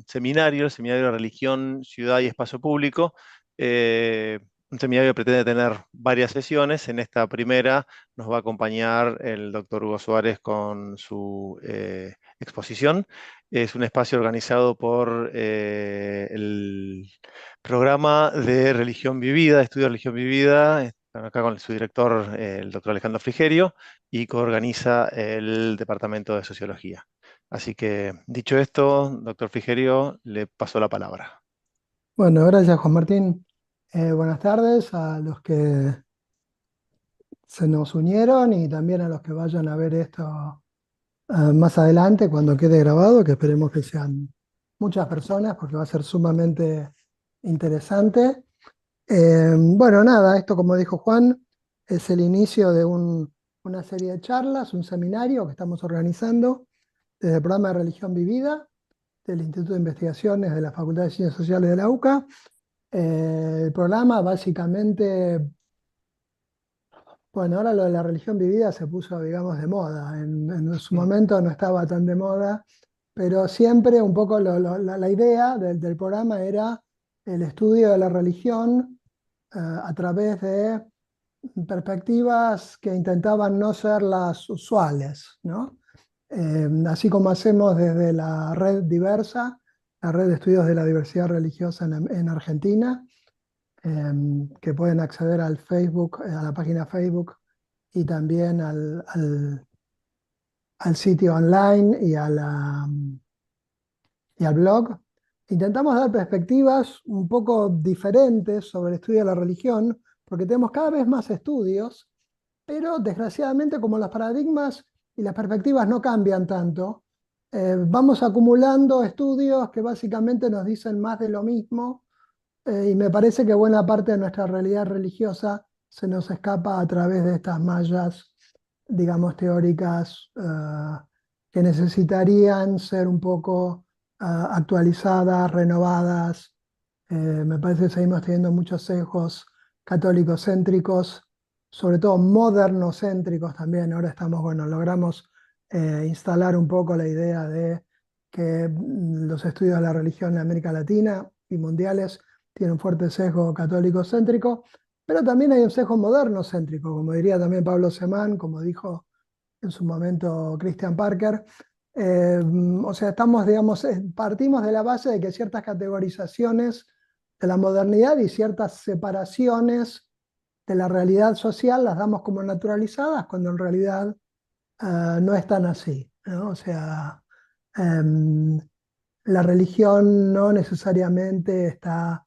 seminario, el seminario de Religión, Ciudad y Espacio Público. Un seminario que pretende tener varias sesiones. En esta primera nos va a acompañar el doctor Hugo Suárez con su exposición. Es un espacio organizado por el Programa de Religión Vivida, Estudio de Religión Vivida, están acá con su director, el doctor Alejandro Frigerio, y coorganiza el Departamento de Sociología. Así que, dicho esto, doctor Frigerio, le paso la palabra. Bueno, gracias Juan Martín. Buenas tardes a los que se nos unieron y también a los que vayan a ver esto más adelante cuando quede grabado, que esperemos que sean muchas personas porque va a ser sumamente interesante. Bueno, nada, esto como dijo Juan, es el inicio de una serie de charlas, un seminario que estamos organizando desde el programa de Religión Vivida del Instituto de Investigaciones de la Facultad de Ciencias Sociales de la UCA. El programa básicamente, bueno, ahora lo de la religión vivida se puso, digamos, de moda. En su Mm. momento no estaba tan de moda, pero siempre un poco la idea del programa era el estudio de la religión a través de perspectivas que intentaban no ser las usuales, ¿no? Así como hacemos desde la red diversa, la red de estudios de la diversidad religiosa en Argentina, que pueden acceder al Facebook, a la página Facebook y también al sitio online y al blog. Intentamos dar perspectivas un poco diferentes sobre el estudio de la religión, porque tenemos cada vez más estudios, pero desgraciadamente como los paradigmas y las perspectivas no cambian tanto, vamos acumulando estudios que básicamente nos dicen más de lo mismo. Y me parece que buena parte de nuestra realidad religiosa se nos escapa a través de estas mallas, digamos, teóricas que necesitarían ser un poco actualizadas, renovadas. Me parece que seguimos teniendo muchos sesgos católicos céntricos, sobre todo modernos céntricos también. Ahora estamos, bueno, logramos instalar un poco la idea de que los estudios de la religión en América Latina y mundiales tiene un fuerte sesgo católico-céntrico, pero también hay un sesgo moderno-céntrico, como diría también Pablo Semán, como dijo en su momento Christian Parker. O sea, estamos, digamos, partimos de la base de que ciertas categorizaciones de la modernidad y ciertas separaciones de la realidad social las damos como naturalizadas, cuando en realidad no es tan así, ¿no? O sea, um, la religión no necesariamente está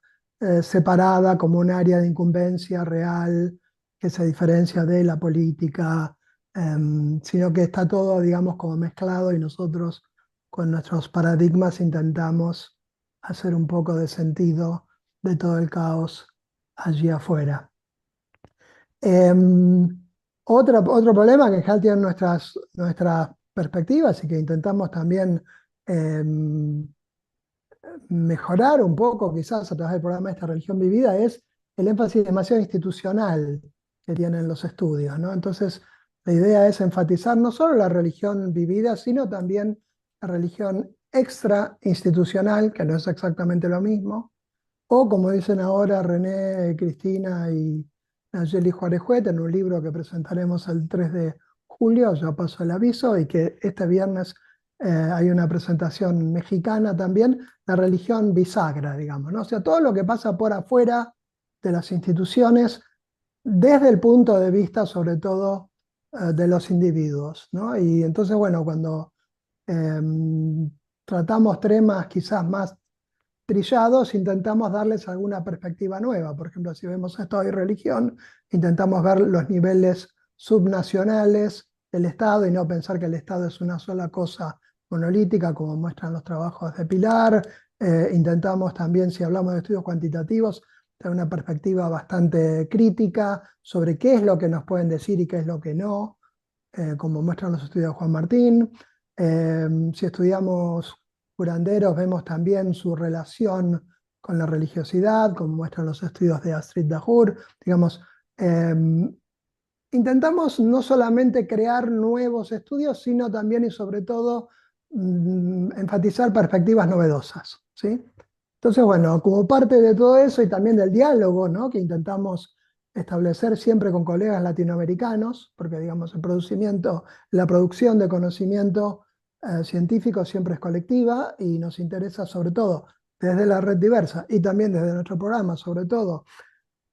separada como un área de incumbencia real que se diferencia de la política, sino que está todo, digamos, como mezclado y nosotros con nuestros paradigmas intentamos hacer un poco de sentido de todo el caos allí afuera. Eh, otro problema que ya tienen nuestras perspectivas y que intentamos también eh, mejorar un poco, quizás a través del programa de esta religión vivida, es el énfasis demasiado institucional que tienen los estudios, ¿no? Entonces, la idea es enfatizar no solo la religión vivida, sino también la religión extra institucional, que no es exactamente lo mismo, o como dicen ahora René, Cristina y Nayeli Juárez Huete en un libro que presentaremos el 3 de julio, ya paso el aviso, y que este viernes hay una presentación mexicana también, la religión bisagra, digamos, ¿no? O sea, todo lo que pasa por afuera de las instituciones desde el punto de vista, sobre todo, de los individuos, ¿no? Y entonces, bueno, cuando eh, tratamos temas quizás más trillados, intentamos darles alguna perspectiva nueva. Por ejemplo, si vemos Estado y religión, intentamos ver los niveles subnacionales del Estado y no pensar que el Estado es una sola cosa monolítica, como muestran los trabajos de Pilar. Intentamos también, si hablamos de estudios cuantitativos, tener una perspectiva bastante crítica sobre qué es lo que nos pueden decir y qué es lo que no, como muestran los estudios de Juan Martín. Si estudiamos curanderos, vemos también su relación con la religiosidad, como muestran los estudios de Astrid Dahour. Digamos, eh, intentamos no solamente crear nuevos estudios, sino también y sobre todo enfatizar perspectivas novedosas, ¿sí? Entonces, bueno, como parte de todo eso y también del diálogo, ¿no?, que intentamos establecer siempre con colegas latinoamericanos, porque digamos el producimiento, la producción de conocimiento científico siempre es colectiva y nos interesa sobre todo desde la red diversa y también desde nuestro programa, sobre todo,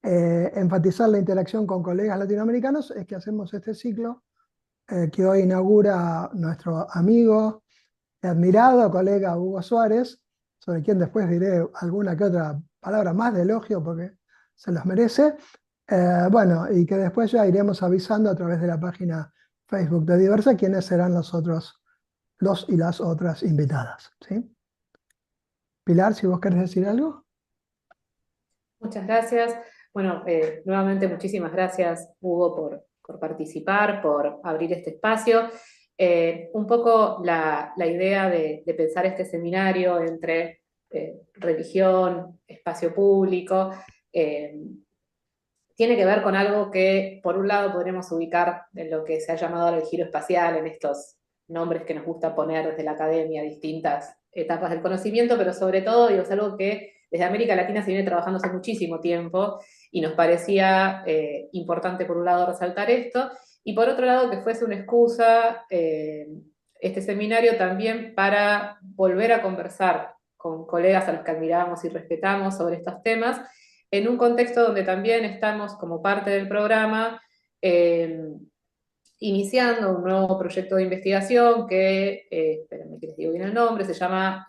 enfatizar la interacción con colegas latinoamericanos, es que hacemos este ciclo que hoy inaugura nuestro amigo y admirado colega Hugo Suárez, sobre quien después diré alguna que otra palabra más de elogio porque se los merece. Bueno, y que después ya iremos avisando a través de la página Facebook de Diversa quiénes serán los y las otras invitadas, ¿sí? Pilar, si vos querés decir algo. Muchas gracias. Bueno, nuevamente muchísimas gracias, Hugo, por participar, por abrir este espacio. Un poco la idea de pensar este seminario entre religión, espacio público, tiene que ver con algo que, por un lado, podremos ubicar en lo que se ha llamado el giro espacial, en estos nombres que nos gusta poner desde la academia, distintas etapas del conocimiento, pero sobre todo, digo, es algo que desde América Latina se viene trabajando hace muchísimo tiempo y nos parecía importante, por un lado, resaltar esto, y por otro lado, que fuese una excusa este seminario también para volver a conversar con colegas a los que admiramos y respetamos sobre estos temas, en un contexto donde también estamos como parte del programa iniciando un nuevo proyecto de investigación que, espérenme que les digo bien el nombre, se llama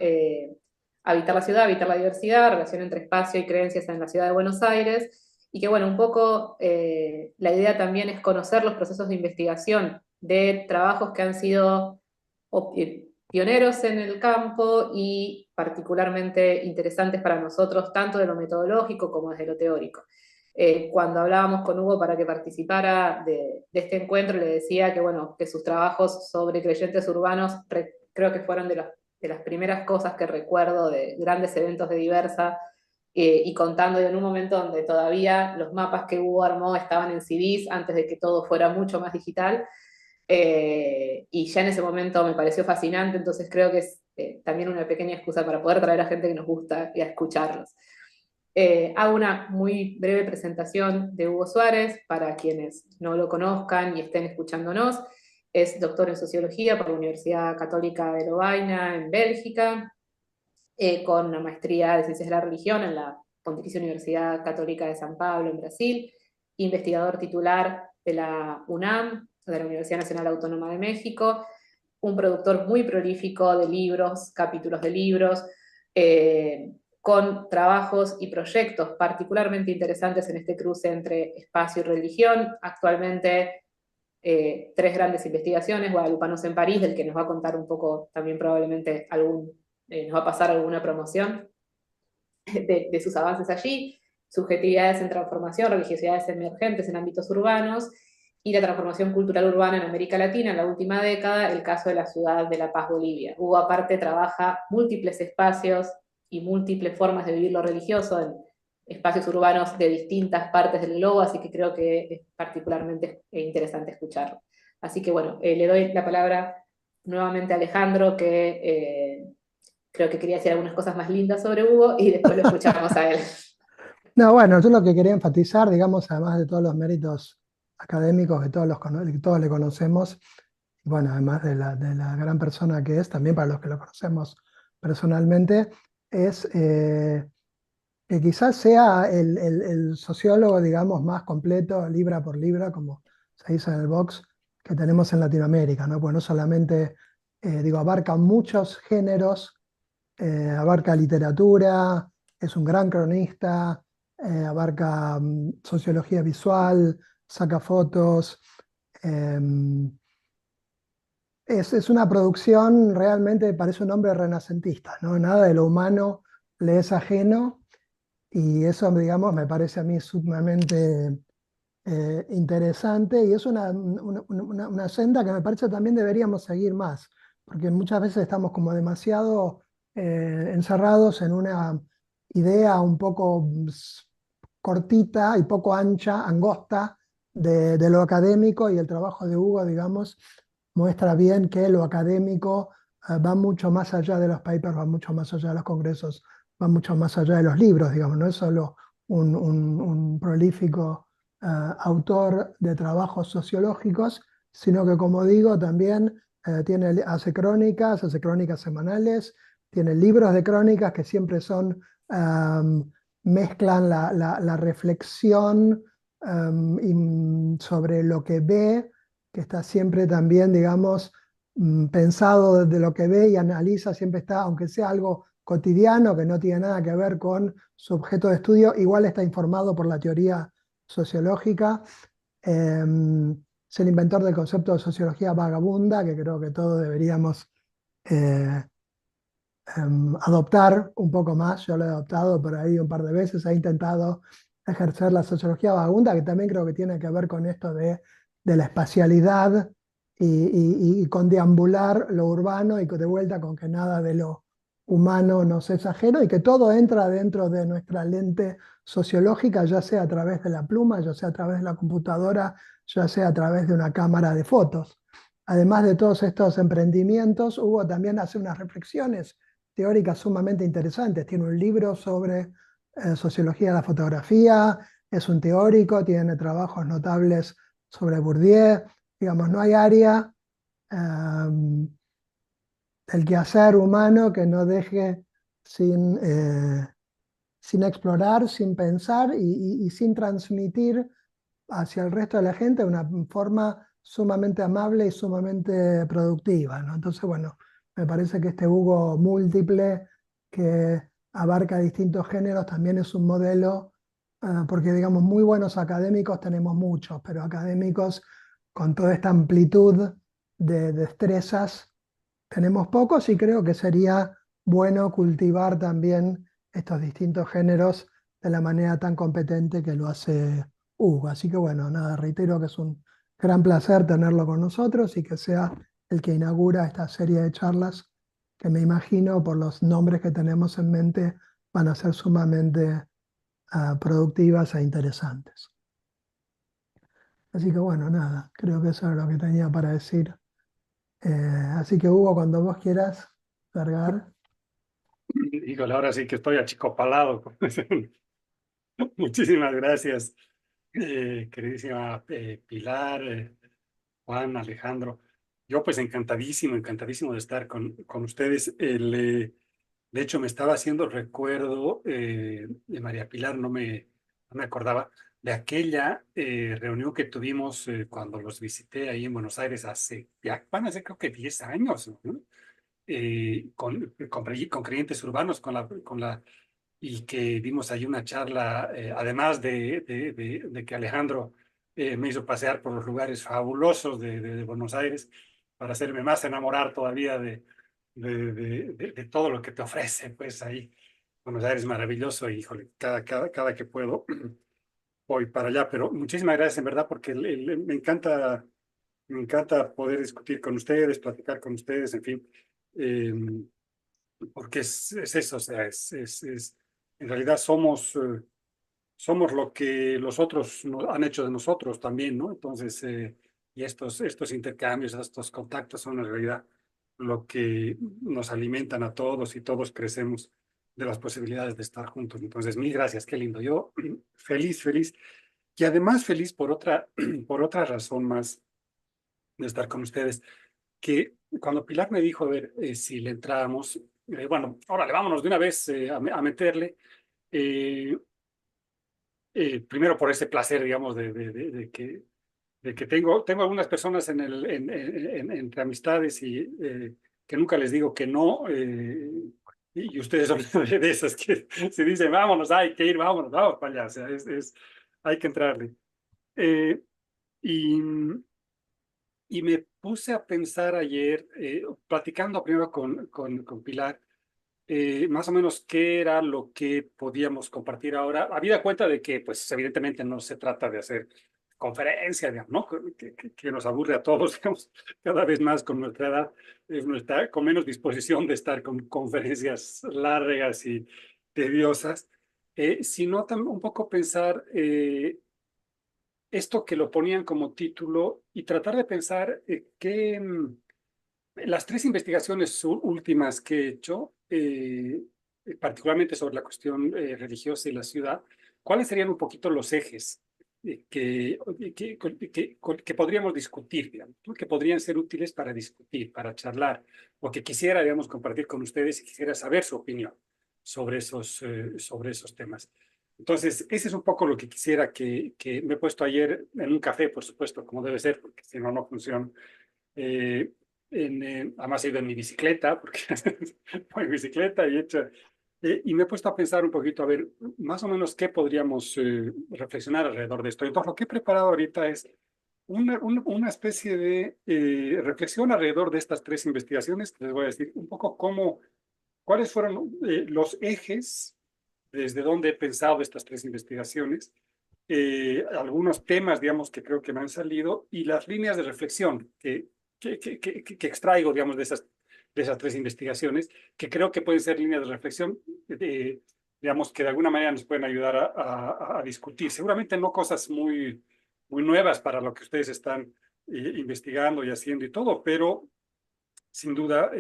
Habitar la ciudad, habitar la diversidad, relación entre espacio y creencias en la ciudad de Buenos Aires, y que bueno, un poco la idea también es conocer los procesos de investigación de trabajos que han sido pioneros en el campo y particularmente interesantes para nosotros, tanto de lo metodológico como desde lo teórico. Cuando hablábamos con Hugo para que participara de este encuentro, le decía que, bueno, que sus trabajos sobre creyentes urbanos creo que fueron de las primeras cosas que recuerdo de grandes eventos de Diversa, y contando en un momento donde todavía los mapas que Hugo armó estaban en CDs antes de que todo fuera mucho más digital. Y ya en ese momento me pareció fascinante, entonces creo que es también una pequeña excusa para poder traer a gente que nos gusta y a escucharlos. Hago una muy breve presentación de Hugo Suárez para quienes no lo conozcan y estén escuchándonos. Es doctor en Sociología por la Universidad Católica de Lovaina en Bélgica, con una maestría de Ciencias de la Religión en la Pontificia Universidad Católica de San Pablo en Brasil, investigador titular de la UNAM, de la Universidad Nacional Autónoma de México, un productor muy prolífico de libros, capítulos de libros, con trabajos y proyectos particularmente interesantes en este cruce entre espacio y religión. Actualmente, tres grandes investigaciones, Guadalupanos en París, del que nos va a contar un poco también probablemente nos va a pasar alguna promoción de sus avances allí, subjetividades en transformación, religiosidades emergentes en ámbitos urbanos, y la transformación cultural urbana en América Latina en la última década, el caso de la ciudad de La Paz, Bolivia. Hugo aparte trabaja múltiples espacios y múltiples formas de vivir lo religioso en espacios urbanos de distintas partes del globo, así que creo que es particularmente interesante escucharlo. Así que bueno, le doy la palabra nuevamente a Alejandro, que creo que quería decir algunas cosas más lindas sobre Hugo y después lo escuchamos a él. No, bueno, yo lo que quería enfatizar, digamos, además de todos los méritos académicos que todos le conocemos, bueno, además de la gran persona que es, también para los que lo conocemos personalmente, es que quizás sea el sociólogo, digamos, más completo, libra por libra, como se dice en el box, que tenemos en Latinoamérica, ¿no? Pues no solamente, digo, abarca muchos géneros, abarca literatura, es un gran cronista, abarca sociología visual, saca fotos. em, es una producción realmente, parece un hombre renacentista, ¿no? Nada de lo humano le es ajeno y eso, digamos, me parece a mí sumamente interesante y es una senda que me parece también deberíamos seguir más, porque muchas veces estamos como demasiado encerrados en una idea un poco cortita y poco ancha, angosta de lo académico y el trabajo de Hugo, digamos, muestra bien que lo académico va mucho más allá de los papers, va mucho más allá de los congresos, va mucho más allá de los libros, digamos, no es solo un prolífico autor de trabajos sociológicos, sino que, como digo, también hace crónicas semanales, tiene libros de crónicas que siempre son, mezclan la reflexión sobre lo que ve, que está siempre también, digamos, pensado desde lo que ve y analiza, siempre está, aunque sea algo cotidiano que no tiene nada que ver con su objeto de estudio, igual está informado por la teoría sociológica. Es el inventor del concepto de sociología vagabunda, que creo que todos deberíamos eh, adoptar un poco más. Yo lo he adoptado por ahí un par de veces, he intentado ejercer la sociología vagabunda, que también creo que tiene que ver con esto de la espacialidad y con deambular lo urbano y de vuelta con que nada de lo humano nos es ajeno y que todo entra dentro de nuestra lente sociológica, ya sea a través de la pluma, ya sea a través de la computadora, ya sea a través de una cámara de fotos. Además de todos estos emprendimientos, Hugo también hace unas reflexiones teóricas sumamente interesantes. Tiene un libro sobre sociología de la fotografía, es un teórico, tiene trabajos notables sobre Bourdieu. Digamos, no hay área del quehacer humano que no deje sin, sin explorar, sin pensar y sin transmitir hacia el resto de la gente de una forma sumamente amable y sumamente productiva, ¿no? Entonces, bueno, me parece que este Hugo múltiple que abarca distintos géneros también es un modelo, porque digamos, muy buenos académicos tenemos muchos, pero académicos con toda esta amplitud de destrezas tenemos pocos y creo que sería bueno cultivar también estos distintos géneros de la manera tan competente que lo hace Hugo. Así que bueno, nada, reitero que es un gran placer tenerlo con nosotros y que sea el que inaugura esta serie de charlas que me imagino por los nombres que tenemos en mente van a ser sumamente productivas e interesantes. Así que bueno, nada, creo que eso es lo que tenía para decir. Así que Hugo, cuando vos quieras cargar. Híjole, ahora sí que estoy achicopalado. Muchísimas gracias, queridísima Pilar, Juan, Alejandro. Yo pues encantadísimo, encantadísimo de estar con ustedes. De hecho, me estaba haciendo recuerdo de María Pilar, no me acordaba de aquella reunión que tuvimos cuando los visité ahí en Buenos Aires hace, ya van a ser creo que 10 años, ¿no? Con creyentes urbanos, y que dimos ahí una charla, además de que Alejandro me hizo pasear por los lugares fabulosos de Buenos Aires para hacerme más enamorar todavía de todo lo que te ofrece, pues ahí. Buenos Aires maravilloso y, híjole, cada que puedo voy para allá, pero muchísimas gracias en verdad porque me encanta poder discutir con ustedes, platicar con ustedes, en fin. Eh, Porque es eso, o sea, en realidad somos lo que los otros han hecho de nosotros también, ¿no? Entonces, y estos intercambios, estos contactos son en realidad lo que nos alimentan a todos y todos crecemos de las posibilidades de estar juntos. Entonces, mil gracias, qué lindo. Yo feliz, feliz, y además feliz por otra razón más de estar con ustedes que cuando Pilar me dijo, a ver, si le entrábamos, bueno, órale, vámonos de una vez a meterle, eh, primero por ese placer, digamos, de que tengo algunas personas entre amistades y que nunca les digo que no, y ustedes son de esas que se dicen, vámonos, hay que ir, vámonos, vamos para allá, o sea, hay que entrarle. Eh, y Y me puse a pensar ayer, platicando primero con Pilar, más o menos qué era lo que podíamos compartir ahora, habida cuenta de que, pues, evidentemente no se trata de hacer conferencias, digamos, ¿no? Que nos aburre a todos, digamos, cada vez más con nuestra edad, uno está con menos disposición de estar con conferencias largas y tediosas, sino también un poco pensar esto que lo ponían como título y tratar de pensar Las tres investigaciones últimas que he hecho, particularmente sobre la cuestión religiosa y la ciudad, ¿cuáles serían un poquito los ejes que podríamos discutir, digamos, ¿no? Que podrían ser útiles para discutir, para charlar, o que quisiera, digamos, compartir con ustedes y quisiera saber su opinión sobre esos temas? Entonces, ese es un poco lo que quisiera que me he puesto ayer en un café, por supuesto, como debe ser, porque si no, no funciona. Además he ido en mi bicicleta, porque voy en bicicleta y he hecho, y me he puesto a pensar un poquito, a ver, más o menos qué podríamos reflexionar alrededor de esto. Entonces, lo que he preparado ahorita es una especie de reflexión alrededor de estas tres investigaciones. Les voy a decir un poco cuáles fueron los ejes desde donde he pensado estas tres investigaciones, algunos temas, digamos, que creo que me han salido y las líneas de reflexión que extraigo, digamos, de esas tres investigaciones, que creo que pueden ser líneas de reflexión, digamos, que de alguna manera nos pueden ayudar a discutir. Seguramente no cosas muy nuevas para lo que ustedes están investigando y haciendo y todo, pero sin duda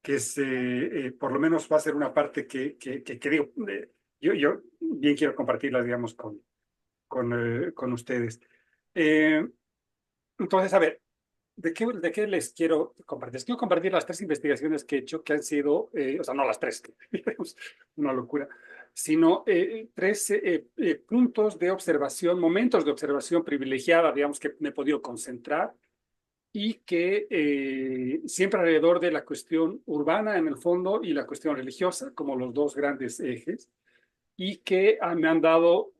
que por lo menos va a ser una parte que digo, yo bien quiero compartirlas, digamos, con ustedes. Entonces, a ver, ¿de qué les quiero compartir? Les quiero compartir las tres investigaciones que he hecho, que han sido, o sea, no las tres, una locura, sino tres puntos de observación, momentos de observación privilegiada, digamos, que me he podido concentrar y que siempre alrededor de la cuestión urbana en el fondo y la cuestión religiosa como los dos grandes ejes, y que me han dado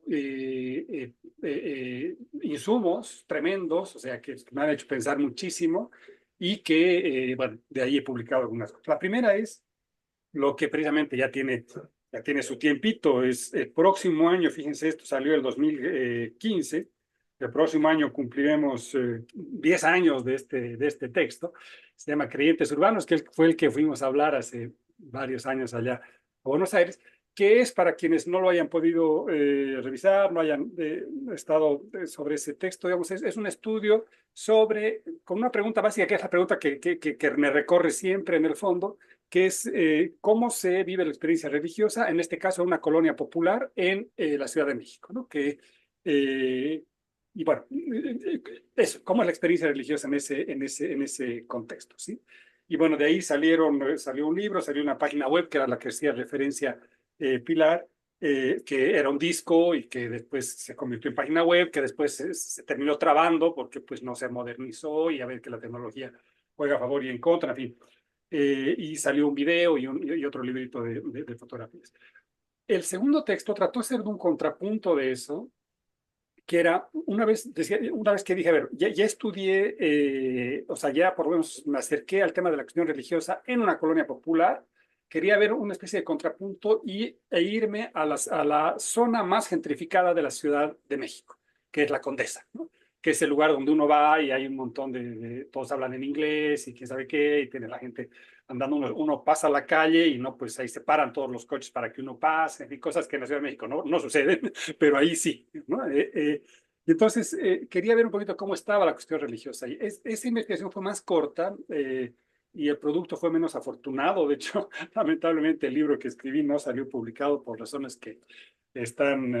insumos tremendos, o sea, que me han hecho pensar muchísimo y que, bueno, de ahí he publicado algunas cosas. La primera es lo que precisamente ya tiene su tiempito, es el próximo año, fíjense, esto salió el 2015, el próximo año cumpliremos 10 años de este texto, se llama Creyentes Urbanos, que fue el que fuimos a hablar hace varios años allá a Buenos Aires, que es para quienes no lo hayan podido revisar, no hayan estado sobre ese texto, digamos, es un estudio con una pregunta básica, que es la pregunta que me recorre siempre en el fondo, que es cómo se vive la experiencia religiosa, en este caso una colonia popular en la Ciudad de México, ¿no? Y bueno, eso, cómo es la experiencia religiosa en ese contexto, ¿sí? Y bueno, de ahí salió un libro, salió una página web que era la que hacía referencia Pilar, que era un disco y que después se convirtió en página web, que después se terminó trabando porque pues no se modernizó y a ver que la tecnología juega a favor y en contra, en fin. Y salió un video y otro librito de fotografías. El segundo texto trató de ser de un contrapunto de eso, que era, una vez que dije, a ver, ya estudié, o sea, ya por lo menos me acerqué al tema de la cuestión religiosa en una colonia popular, quería ver una especie de contrapunto e irme a la zona más gentrificada de la Ciudad de México, que es la Condesa, ¿no? Que es el lugar donde uno va y hay un montón todos hablan en inglés y quién sabe qué, y tiene la gente andando, uno pasa a la calle y no, pues ahí se paran todos los coches para que uno pase, y cosas que en la Ciudad de México no suceden, pero ahí sí, ¿no? Y entonces quería ver un poquito cómo estaba la cuestión religiosa. Y esa investigación fue más corta y el producto fue menos afortunado. De hecho, lamentablemente el libro que escribí no salió publicado por razones que están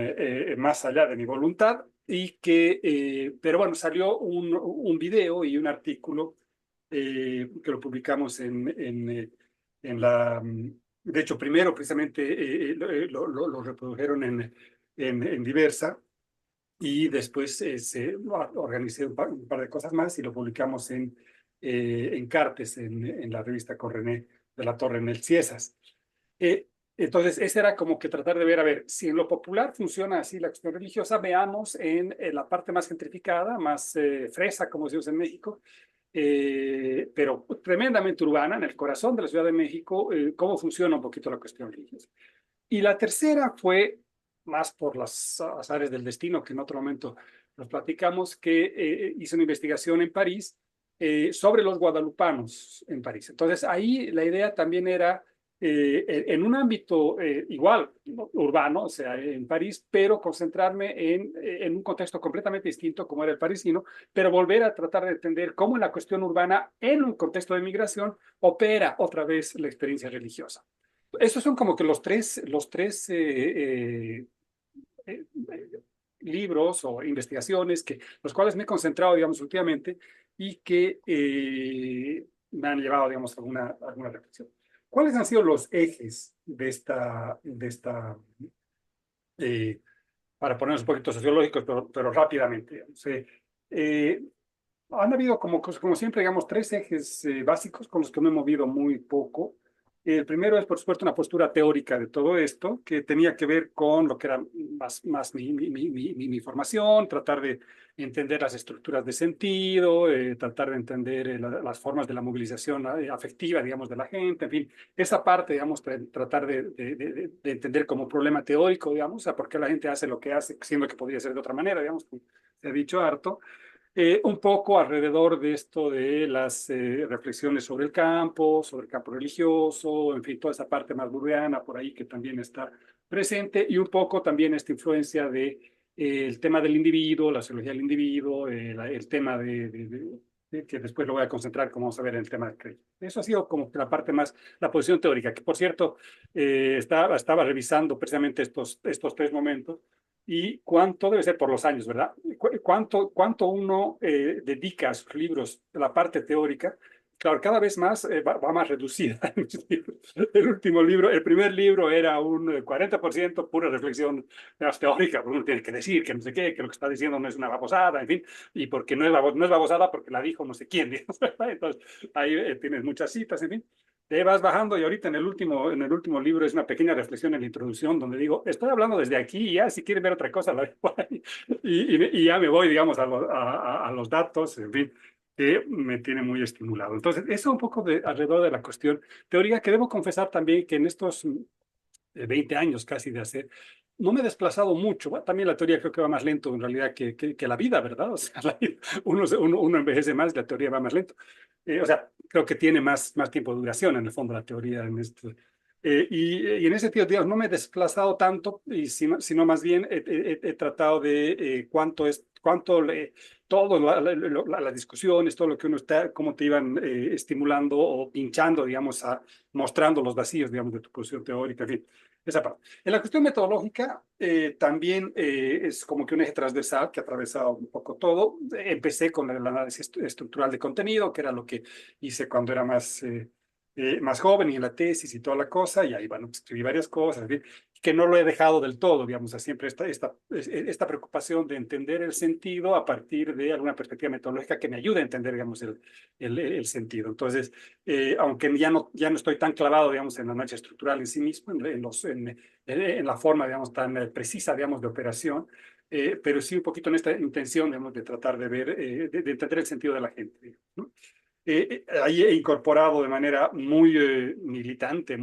más allá de mi voluntad. Pero bueno, salió un video y un artículo que lo publicamos de hecho, primero precisamente lo reprodujeron en Diversa y después organicé un par de cosas más y lo publicamos en Cartes, en la revista con René de la Torre, en el Ciesas. Entonces, ese era como que tratar de ver, a ver, si en lo popular funciona así la cuestión religiosa, veamos en la parte más gentrificada, más fresa, como se usa en México, pero tremendamente urbana, en el corazón de la Ciudad de México, cómo funciona un poquito la cuestión religiosa. Y la tercera fue, más por las azares del destino, que en otro momento nos platicamos, que hice una investigación en París sobre los guadalupanos en París. Entonces, ahí la idea también era en un ámbito igual, urbano, o sea, en París, pero concentrarme en un contexto completamente distinto como era el parisino, pero volver a tratar de entender cómo en la cuestión urbana, en un contexto de migración, opera otra vez la experiencia religiosa. Esos son como que los tres libros o investigaciones los cuales me he concentrado, digamos, últimamente y que me han llevado, digamos, a alguna reflexión. ¿Cuáles han sido los ejes de para ponernos un poquito sociológicos, pero rápidamente? Digamos, han habido, como siempre, digamos, tres ejes básicos con los que me he movido muy poco. El primero es, por supuesto, una postura teórica de todo esto, que tenía que ver con lo que era más mi formación, tratar de entender las estructuras de sentido, tratar de entender las formas de la movilización afectiva, digamos, de la gente, en fin, esa parte, digamos, tratar de entender como problema teórico, digamos, o sea, por qué la gente hace lo que hace, siendo que podría ser de otra manera, digamos, como se ha dicho harto. Un poco alrededor de esto de las reflexiones sobre el campo religioso, en fin, toda esa parte más burguiana por ahí que también está presente, y un poco también esta influencia de el tema del individuo, la sociología del individuo, el tema que después lo voy a concentrar, como vamos a ver, en el tema del crédito. Eso ha sido como que la parte más, la posición teórica, que por cierto, estaba revisando precisamente estos tres momentos, y cuánto debe ser por los años, ¿verdad? Cuánto uno dedica a sus libros la parte teórica. Claro, cada vez más va más reducida. El último libro, el primer libro era un 40% pura reflexión más teórica, porque uno tiene que decir que no sé qué, que lo que está diciendo no es una babosada, en fin, y porque no es babosada porque la dijo no sé quién, digamos, ¿verdad? Entonces ahí tienes muchas citas, en fin. Te vas bajando y ahorita en el último libro es una pequeña reflexión en la introducción donde digo, estoy hablando desde aquí y ya si quieren ver otra cosa la dejo ahí. Y ya me voy, digamos, a los datos, en fin, que me tiene muy estimulado. Entonces, eso un poco alrededor de la cuestión teórica, que debo confesar también que en estos 20 años casi de hacer, no me he desplazado mucho. Bueno, también la teoría creo que va más lento en realidad que la vida, ¿verdad? O sea, uno envejece más, la teoría va más lento. O sea, creo que tiene más tiempo de duración en el fondo la teoría en esto. Y en ese sentido, digamos, no me he desplazado tanto, sino más bien he tratado de todo las discusiones, todo lo que uno está, cómo te iban estimulando o pinchando, digamos, mostrando los vacíos, digamos, de tu posición teórica, en fin, esa parte. En la cuestión metodológica, también es como que un eje transversal que ha atravesado un poco todo. Empecé con el análisis estructural de contenido, que era lo que hice cuando era más joven y en la tesis y toda la cosa, y ahí, bueno, escribí varias cosas, ¿sí? Que no lo he dejado del todo, digamos, siempre esta preocupación de entender el sentido a partir de alguna perspectiva metodológica que me ayude a entender, digamos, el sentido. Entonces, aunque ya no estoy tan clavado, digamos, en la análisis estructural en sí mismo, en la forma, digamos, tan precisa, digamos, de operación, pero sí un poquito en esta intención, digamos, de tratar de ver, de entender el sentido de la gente, ¿no? Ahí he incorporado de manera muy militante,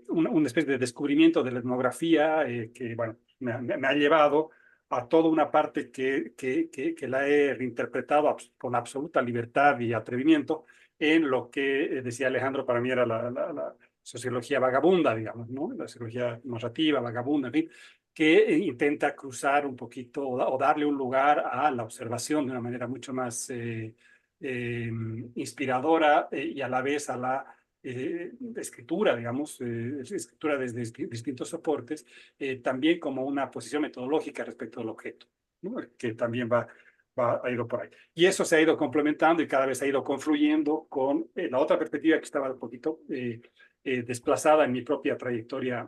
una especie de descubrimiento de la etnografía que, bueno, me ha llevado a toda una parte que la he reinterpretado con absoluta libertad y atrevimiento en lo que decía Alejandro, para mí era la sociología vagabunda, digamos, ¿no? La sociología narrativa, vagabunda, en fin, que intenta cruzar un poquito o darle un lugar a la observación de una manera mucho más inspiradora y a la vez a la escritura, digamos, escritura desde distintos soportes, también como una posición metodológica respecto al objeto, ¿no? Que también ha ido por ahí. Y eso se ha ido complementando y cada vez ha ido confluyendo con la otra perspectiva que estaba un poquito desplazada en mi propia trayectoria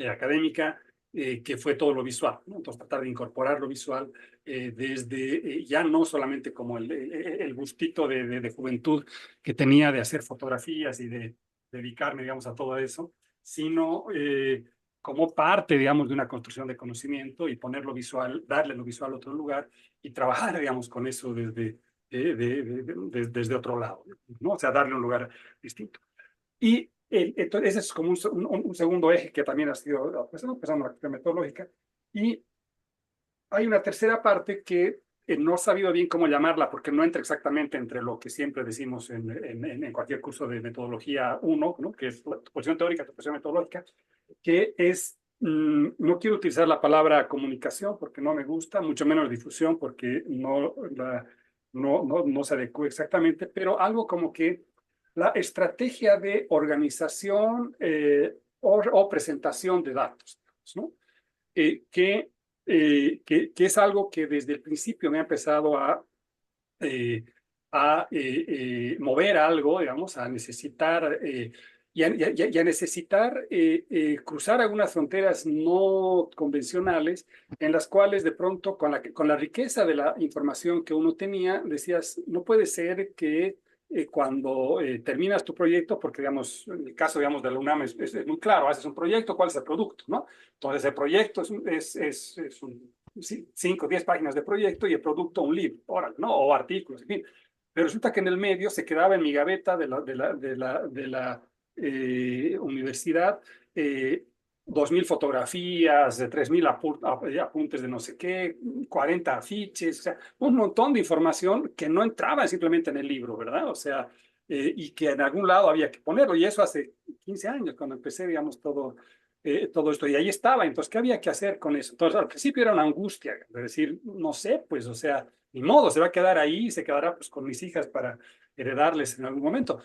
académica, que fue todo lo visual, ¿no? Entonces tratar de incorporar lo visual desde ya no solamente como el gustito de juventud que tenía de hacer fotografías y de dedicarme, digamos, a todo eso, sino como parte, digamos, de una construcción de conocimiento y poner lo visual, darle lo visual a otro lugar y trabajar, digamos, con eso desde otro lado, ¿no? O sea, darle un lugar distinto. Y entonces ese es como un segundo eje que también ha sido empezando la cuestión metodológica. Y hay una tercera parte que no he sabido bien cómo llamarla porque no entra exactamente entre lo que siempre decimos en cualquier curso de metodología 1, ¿no? Que es tu posición teórica, tu posición metodológica, que es, no quiero utilizar la palabra comunicación porque no me gusta, mucho menos difusión porque no se adecua exactamente, pero algo como que la estrategia de organización o presentación de datos, ¿no? Que es algo que desde el principio me ha empezado a mover algo, digamos, a necesitar y a necesitar cruzar algunas fronteras no convencionales en las cuales de pronto con la riqueza de la información que uno tenía, decías, no puede ser que cuando terminas tu proyecto, porque digamos, en el caso digamos, de la UNAM es muy claro, haces un proyecto, ¿cuál es el producto? ¿No? Entonces el proyecto es un 5 o 10 páginas de proyecto y el producto un libro, ¿no? O artículos, en fin. Pero resulta que en el medio se quedaba en mi gaveta de la universidad 2.000 fotografías, 3.000 apuntes de no sé qué, 40 afiches, o sea, un montón de información que no entraba simplemente en el libro, ¿verdad? O sea, y que en algún lado había que ponerlo, y eso hace 15 años, cuando empecé, digamos, todo esto, y ahí estaba. Entonces, ¿qué había que hacer con eso? Entonces, al principio era una angustia, de decir, no sé, pues, o sea, ni modo, se va a quedar ahí, se quedará pues con mis hijas para heredarles en algún momento,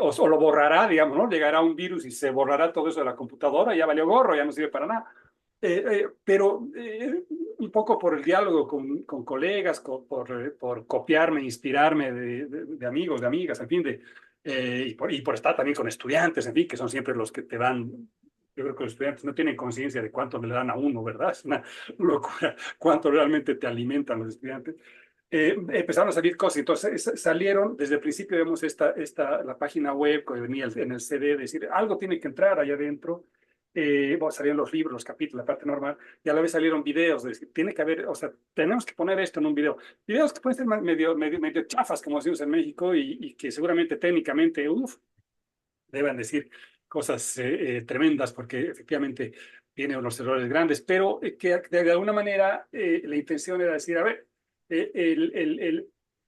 o lo borrará, digamos, ¿no? Llegará un virus y se borrará todo eso de la computadora, ya valió gorro, ya no sirve para nada. Pero un poco por el diálogo con colegas, por copiarme, inspirarme de amigos, de amigas, en fin, y por estar también con estudiantes, en fin, que son siempre los que te dan. Yo creo que los estudiantes no tienen conciencia de cuánto le dan a uno, ¿verdad? Es una locura cuánto realmente te alimentan los estudiantes. Empezaron a salir cosas, entonces salieron, desde el principio vemos la página web que venía en el CD, decir, algo tiene que entrar allá adentro. Bueno, salieron los libros, los capítulos, la parte normal, y a la vez salieron videos, de decir, tiene que haber, o sea, tenemos que poner esto en un video. Videos que pueden ser medio chafas, como decimos en México, y que seguramente técnicamente, deben decir cosas tremendas, porque efectivamente tienen unos errores grandes, pero que de alguna manera la intención era decir, a ver,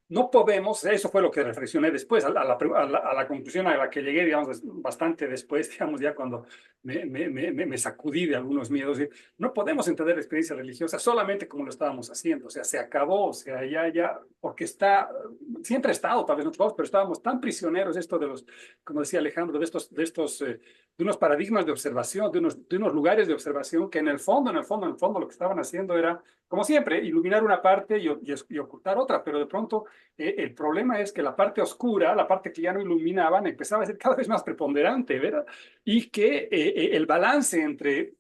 no podemos, eso fue lo que reflexioné después, a la conclusión a la que llegué, digamos, bastante después, digamos, ya cuando me sacudí de algunos miedos. No podemos entender la experiencia religiosa solamente como lo estábamos haciendo, o sea, se acabó, o sea, ya, porque siempre ha estado, tal vez no todos, pero estábamos tan prisioneros, esto de los, como decía Alejandro, de unos paradigmas de observación, de unos lugares de observación que en el fondo, lo que estaban haciendo era, como siempre, iluminar una parte y ocultar otra, pero de pronto el problema es que la parte oscura, la parte que ya no iluminaban, empezaba a ser cada vez más preponderante, ¿verdad? Y que el balance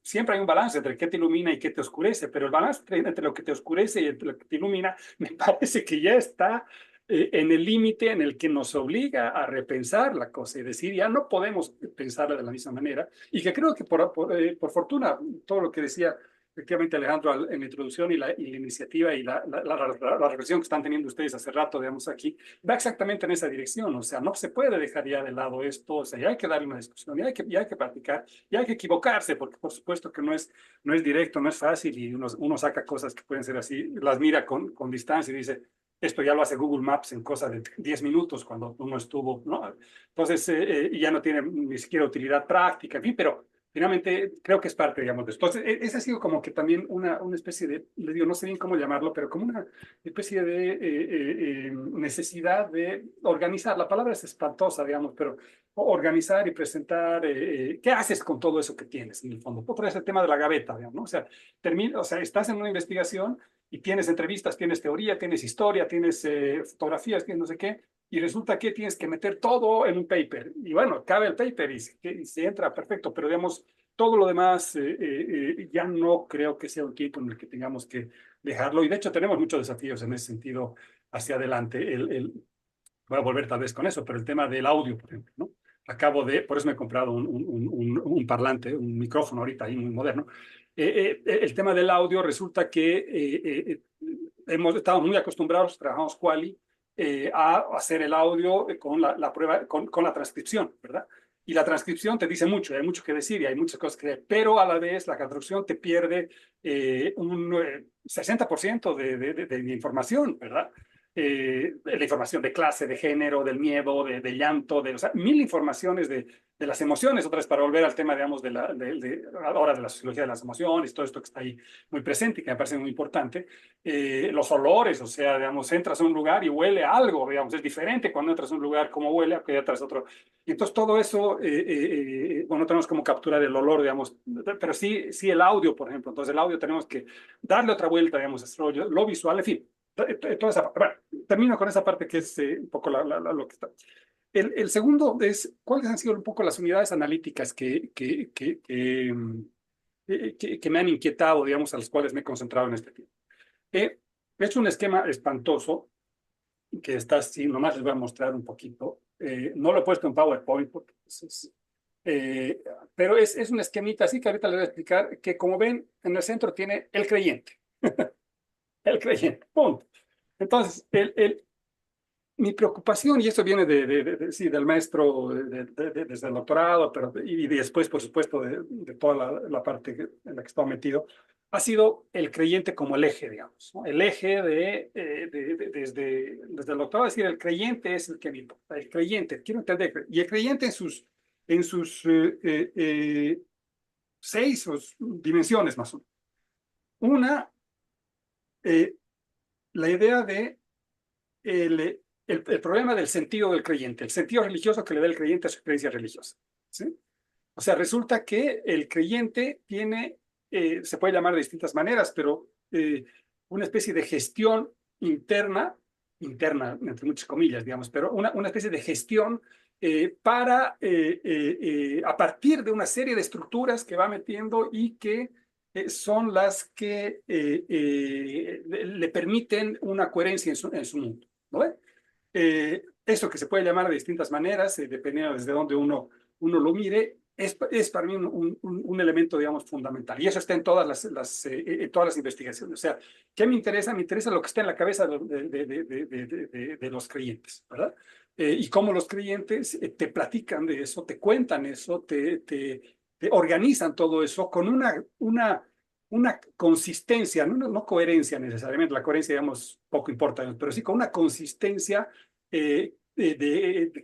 siempre hay un balance entre qué te ilumina y qué te oscurece, pero el balance entre lo que te oscurece y entre lo que te ilumina, me parece que ya está en el límite en el que nos obliga a repensar la cosa y decir, ya no podemos pensarla de la misma manera, y que creo que por fortuna, todo lo que decía efectivamente Alejandro en la introducción y la iniciativa y la reflexión que están teniendo ustedes hace rato, digamos, aquí, va exactamente en esa dirección. O sea, no se puede dejar ya de lado esto, o sea, ya hay que darle una discusión, ya hay que practicar, ya hay que equivocarse, porque por supuesto que no es directo, no es fácil, y uno saca cosas que pueden ser así, las mira con distancia y dice, esto ya lo hace Google Maps en cosa de 10 minutos cuando uno estuvo, ¿no? Entonces, ya no tiene ni siquiera utilidad práctica, en fin, pero finalmente creo que es parte, digamos, de esto. Entonces, ese ha sido como que también una especie de, le digo, no sé bien cómo llamarlo, pero como una especie de necesidad de organizar. La palabra es espantosa, digamos, pero organizar y presentar, ¿qué haces con todo eso que tienes en el fondo? Por ese tema de la gaveta, digamos, ¿no? O sea, estás en una investigación y tienes entrevistas, tienes teoría, tienes historia, tienes fotografías, tienes no sé qué, y resulta que tienes que meter todo en un paper. Y bueno, cabe el paper y se entra perfecto, pero digamos, todo lo demás ya no creo que sea un tiempo en el que tengamos que dejarlo. Y de hecho tenemos muchos desafíos en ese sentido hacia adelante. Voy a volver tal vez con eso, pero el tema del audio, por ejemplo, ¿no? Por eso me he comprado un parlante, un micrófono ahorita ahí muy moderno. El tema del audio resulta que estamos muy acostumbrados, trabajamos Quali, a hacer el audio con la prueba, con la transcripción, ¿verdad? Y la transcripción te dice mucho, hay mucho que decir y hay muchas cosas que leer, pero a la vez la traducción te pierde un 60% de información, ¿verdad? La información de clase, de género, del miedo, de llanto, o sea, mil informaciones de las emociones, otra vez para volver al tema, digamos, ahora de la sociología de las emociones, todo esto que está ahí muy presente y que me parece muy importante. Los olores, o sea, digamos, entras a un lugar y huele a algo, digamos, es diferente cuando entras a un lugar como huele a que entras a otro. Y entonces todo eso, bueno, no tenemos como capturar el olor, digamos, pero sí el audio, por ejemplo. Entonces el audio tenemos que darle otra vuelta, digamos, lo visual, en fin, toda esa parte. Bueno, termino con esa parte que es un poco lo que está. El segundo es, ¿cuáles han sido un poco las unidades analíticas que me han inquietado, digamos, a las cuales me he concentrado en este tiempo? He hecho un esquema espantoso que está así, nomás les voy a mostrar un poquito. No lo he puesto en PowerPoint, porque pero es un esquemita así que ahorita les voy a explicar, que como ven, en el centro tiene el creyente. El creyente, punto. Entonces, mi preocupación, y eso viene sí, del maestro, desde el doctorado, pero, y después, por supuesto, de toda la parte en la que estaba metido, ha sido el creyente como el eje, digamos, ¿no? El eje desde el doctorado, es decir, el creyente es el que me importa, el creyente, quiero entender, y el creyente en sus 6 dimensiones más o menos. Una, la idea de el problema del sentido del creyente, el sentido religioso que le da el creyente a su creencia religiosa, ¿sí? O sea, resulta que el creyente tiene, se puede llamar de distintas maneras, pero una especie de gestión interna, entre muchas comillas, digamos, pero una especie de gestión para, a partir de una serie de estructuras que va metiendo y que son las que le permiten una coherencia en su mundo, ¿no? Eso que se puede llamar de distintas maneras, dependiendo desde donde uno lo mire, es para mí un elemento, digamos, fundamental. Y eso está en todas las investigaciones. O sea, ¿qué me interesa? Me interesa lo que está en la cabeza de los creyentes, ¿verdad? Y cómo los creyentes te platican de eso, te cuentan eso, te organizan todo eso con una consistencia, no coherencia necesariamente, la coherencia, digamos, poco importa, pero sí con una consistencia que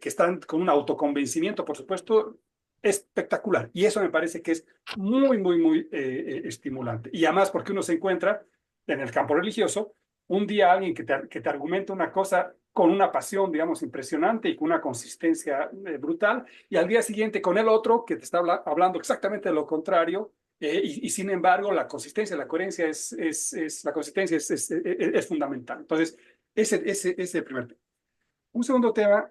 están con un autoconvencimiento, por supuesto, espectacular. Y eso me parece que es muy estimulante. Y además porque uno se encuentra en el campo religioso, un día alguien que te argumenta una cosa con una pasión, digamos, impresionante y con una consistencia brutal, y al día siguiente con el otro que te está hablando exactamente de lo contrario, y sin embargo la consistencia, la coherencia la consistencia es fundamental. Entonces, ese es el primer tema. Un segundo tema,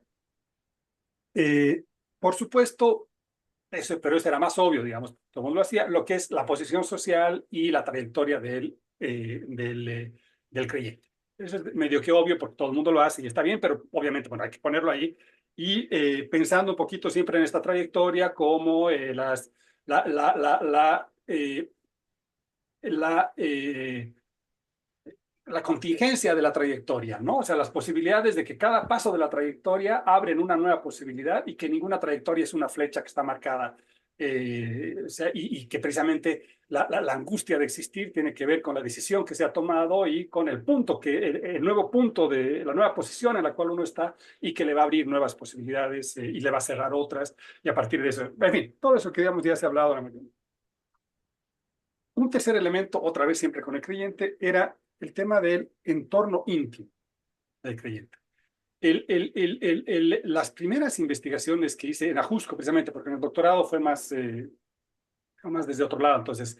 por supuesto, pero ese era más obvio, digamos, todo el mundo lo hacía, lo que es la posición social y la trayectoria del creyente. Eso es medio que obvio porque todo el mundo lo hace y está bien, pero obviamente, bueno, hay que ponerlo ahí. Y pensando un poquito siempre en esta trayectoria como la contingencia de la trayectoria, ¿no? O sea, las posibilidades de que cada paso de la trayectoria abren una nueva posibilidad y que ninguna trayectoria es una flecha que está marcada. O sea, y que precisamente la angustia de existir tiene que ver con la decisión que se ha tomado y con el punto, el nuevo punto de la nueva posición en la cual uno está y que le va a abrir nuevas posibilidades y le va a cerrar otras. Y a partir de eso, en fin, todo eso que digamos ya se ha hablado. Un tercer elemento, otra vez siempre con el creyente, era el tema del entorno íntimo del creyente. Las primeras investigaciones que hice en Ajusco, precisamente, porque en el doctorado fue más desde otro lado, entonces